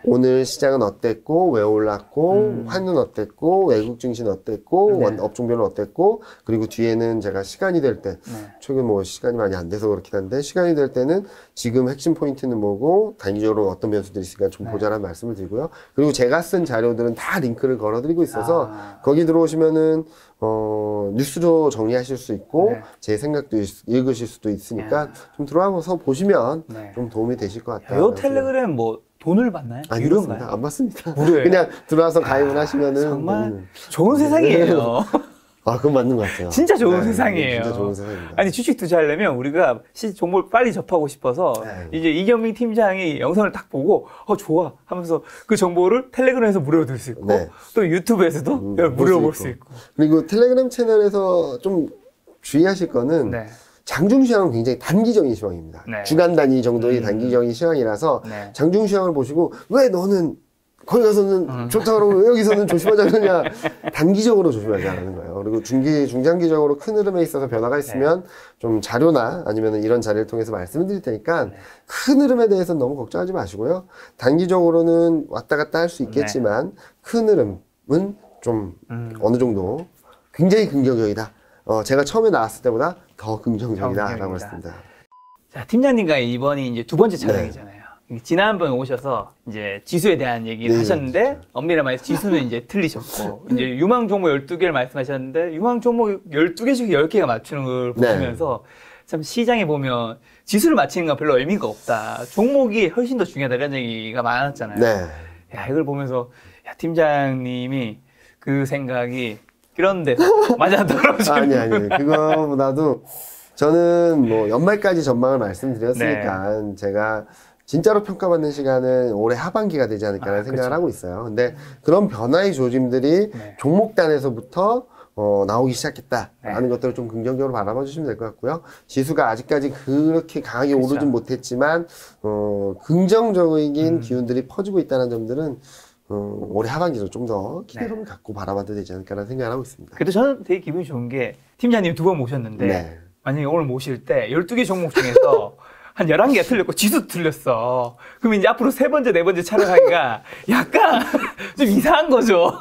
오늘 시장은 어땠고 왜 올랐고 환은 어땠고 외국 증시는 어땠고 업종별로 어땠고 그리고 뒤에는 제가 시간이 될 때 최근 뭐 시간이 많이 안 돼서 그렇긴 한데 시간이 될 때는 지금 핵심 포인트는 뭐고 단기적으로 어떤 변수들이 있으니까 좀 보자라는 말씀을 드리고요. 그리고 제가 쓴 자료들은 다 링크를 걸어드리고 있어서 거기 들어오시면은 뉴스로 정리하실 수 있고 제 생각도 읽으실 수도 있으니까 좀 들어와서 보시면 좀 도움이 되실 것 같아요. 이 텔레그램 뭐 돈을 받나요? 아니, 그렇습니다. 안 받습니다. 무료예요? 그냥 들어와서 가입을 하시면은. 정말 좋은 세상이에요. 그건 맞는 것 같아요. 진짜 좋은 세상이에요. 진짜 좋은 세상입니다. 아니, 주식 투자하려면 우리가 정보를 빨리 접하고 싶어서 이제 이경민 팀장이 영상을 딱 보고, 좋아 하면서 그 정보를 텔레그램에서 무료로 들 수 있고, 또 유튜브에서도 무료로 볼 수 있고. 그리고 텔레그램 채널에서 좀 주의하실 거는 장중 시황은 굉장히 단기적인 시황입니다. 주간 단위 정도의 단기적인 시황이라서 장중 시황을 보시고 왜 너는 거기 가서는 좋다 그러고 왜 여기서는 조심하자 그러냐 단기적으로 조심하자는 거예요. 그리고 중장기적으로 큰 흐름에 있어서 변화가 있으면 좀 자료나 아니면 이런 자료를 통해서 말씀을 드릴 테니까 큰 흐름에 대해서는 너무 걱정하지 마시고요. 단기적으로는 왔다 갔다 할 수 있겠지만 큰 흐름은 좀 어느 정도 굉장히 긍정적이다. 제가 처음에 나왔을 때보다 더 긍정적이다라고 했습니다. 자, 팀장님과 이번이 이제 두 번째 촬영이잖아요. 지난번 오셔서 이제 지수에 대한 얘기를 하셨는데 엄밀히 말해서 지수는 이제 틀리셨고 이제 유망 종목 12개를 말씀하셨는데 유망 종목 12개 중에 10개가 맞추는 걸 보시면서 참 시장에 보면 지수를 맞히는 건 별로 의미가 없다. 종목이 훨씬 더 중요하다 이런 얘기가 많았잖아요. 야, 이걸 보면서 팀장님이 그 생각이 이런 데서 맞아 떨어지는 아니 그거보다도 저는 뭐 연말까지 전망을 말씀드렸으니까 제가 진짜로 평가받는 시간은 올해 하반기가 되지 않을까라는 생각을 하고 있어요. 근데 그런 변화의 조짐들이 종목단에서부터 나오기 시작했다라는 것들을 좀 긍정적으로 바라봐 주시면 될 것 같고요. 지수가 아직까지 그렇게 강하게 오르진 못했지만 긍정적인 기운들이 퍼지고 있다는 점들은 올해 하반기로 좀 더 기대감을 갖고 바라봐도 되지 않을까라는 생각을 하고 있습니다. 그래도 저는 되게 기분이 좋은 게 팀장님 2번 모셨는데 만약에 오늘 모실 때 12개 종목 중에서 한 11개가 틀렸고 지수 틀렸어. 그럼 이제 앞으로 세 번째, 네 번째 촬영하기가 약간 좀 이상한 거죠.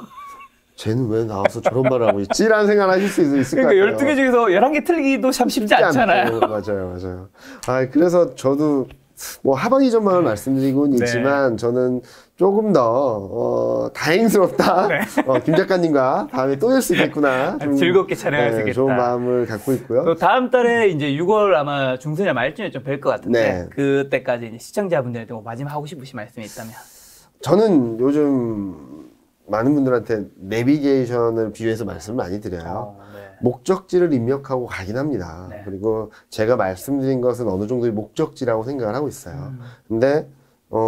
쟤는 왜 나와서 저런 말을 하고 있지? 라는 생각을 하실 수 있을 것 같아요. 그러니까 12개 중에서 11개 틀리기도 참 쉽지 않잖아요. 맞아요. 그래서 저도 뭐 하반기 전망을 말씀드리고는 있지만 저는 조금 더 다행스럽다. 김 작가님과 다음에 또 뵐 수 있겠구나. 좀, 즐겁게 촬영할 수 있겠다. 좋은 마음을 갖고 있고요. 또 다음 달에 이제 6월 아마 중순이나 말쯤에 좀 뵐 것 같은데 그때까지 이제 시청자분들한테 뭐 마지막 하고 싶으신 말씀이 있다면? 저는 요즘 많은 분들한테 내비게이션을 비유해서 말씀을 많이 드려요. 목적지를 입력하고 가긴 합니다. 그리고 제가 말씀드린 것은 어느 정도의 목적지라고 생각을 하고 있어요. 근데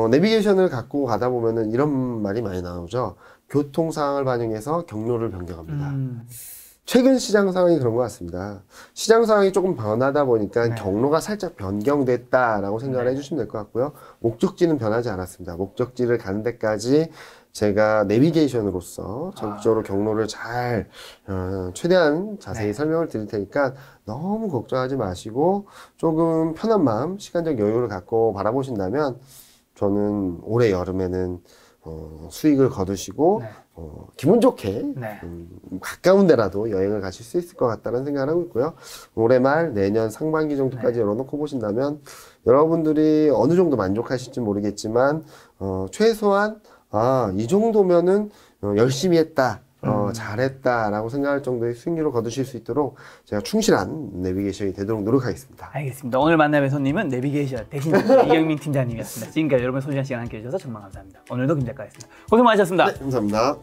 내비게이션을 갖고 가다 보면은 이런 말이 많이 나오죠. 교통 상황을 반영해서 경로를 변경합니다. 최근 시장 상황이 그런 것 같습니다. 시장 상황이 조금 변하다 보니까 경로가 살짝 변경됐다라고 생각을 해주시면 될 것 같고요. 목적지는 변하지 않았습니다. 목적지를 가는 데까지 제가 내비게이션으로서 적극적으로 경로를 잘 최대한 자세히 설명을 드릴 테니까 너무 걱정하지 마시고 조금 편한 마음, 시간적 여유를 갖고 바라보신다면 저는 올해 여름에는 수익을 거두시고 기분 좋게 가까운 데라도 여행을 가실 수 있을 것 같다는 생각을 하고 있고요. 올해 말 내년 상반기 정도까지 열어놓고 보신다면 여러분들이 어느 정도 만족하실지 모르겠지만 최소한 이 정도면은 열심히 했다, 잘했다라고 생각할 정도의 수익률을 거두실 수 있도록 제가 충실한 내비게이션이 되도록 노력하겠습니다. 알겠습니다. 오늘 만남의 손님은 내비게이션 대신 이경민 팀장님이었습니다. 지금까지 여러분 소중한 시간 함께 해주셔서 정말 감사합니다. 오늘도 김 작가였습니다. 고생 많으셨습니다. 네, 감사합니다.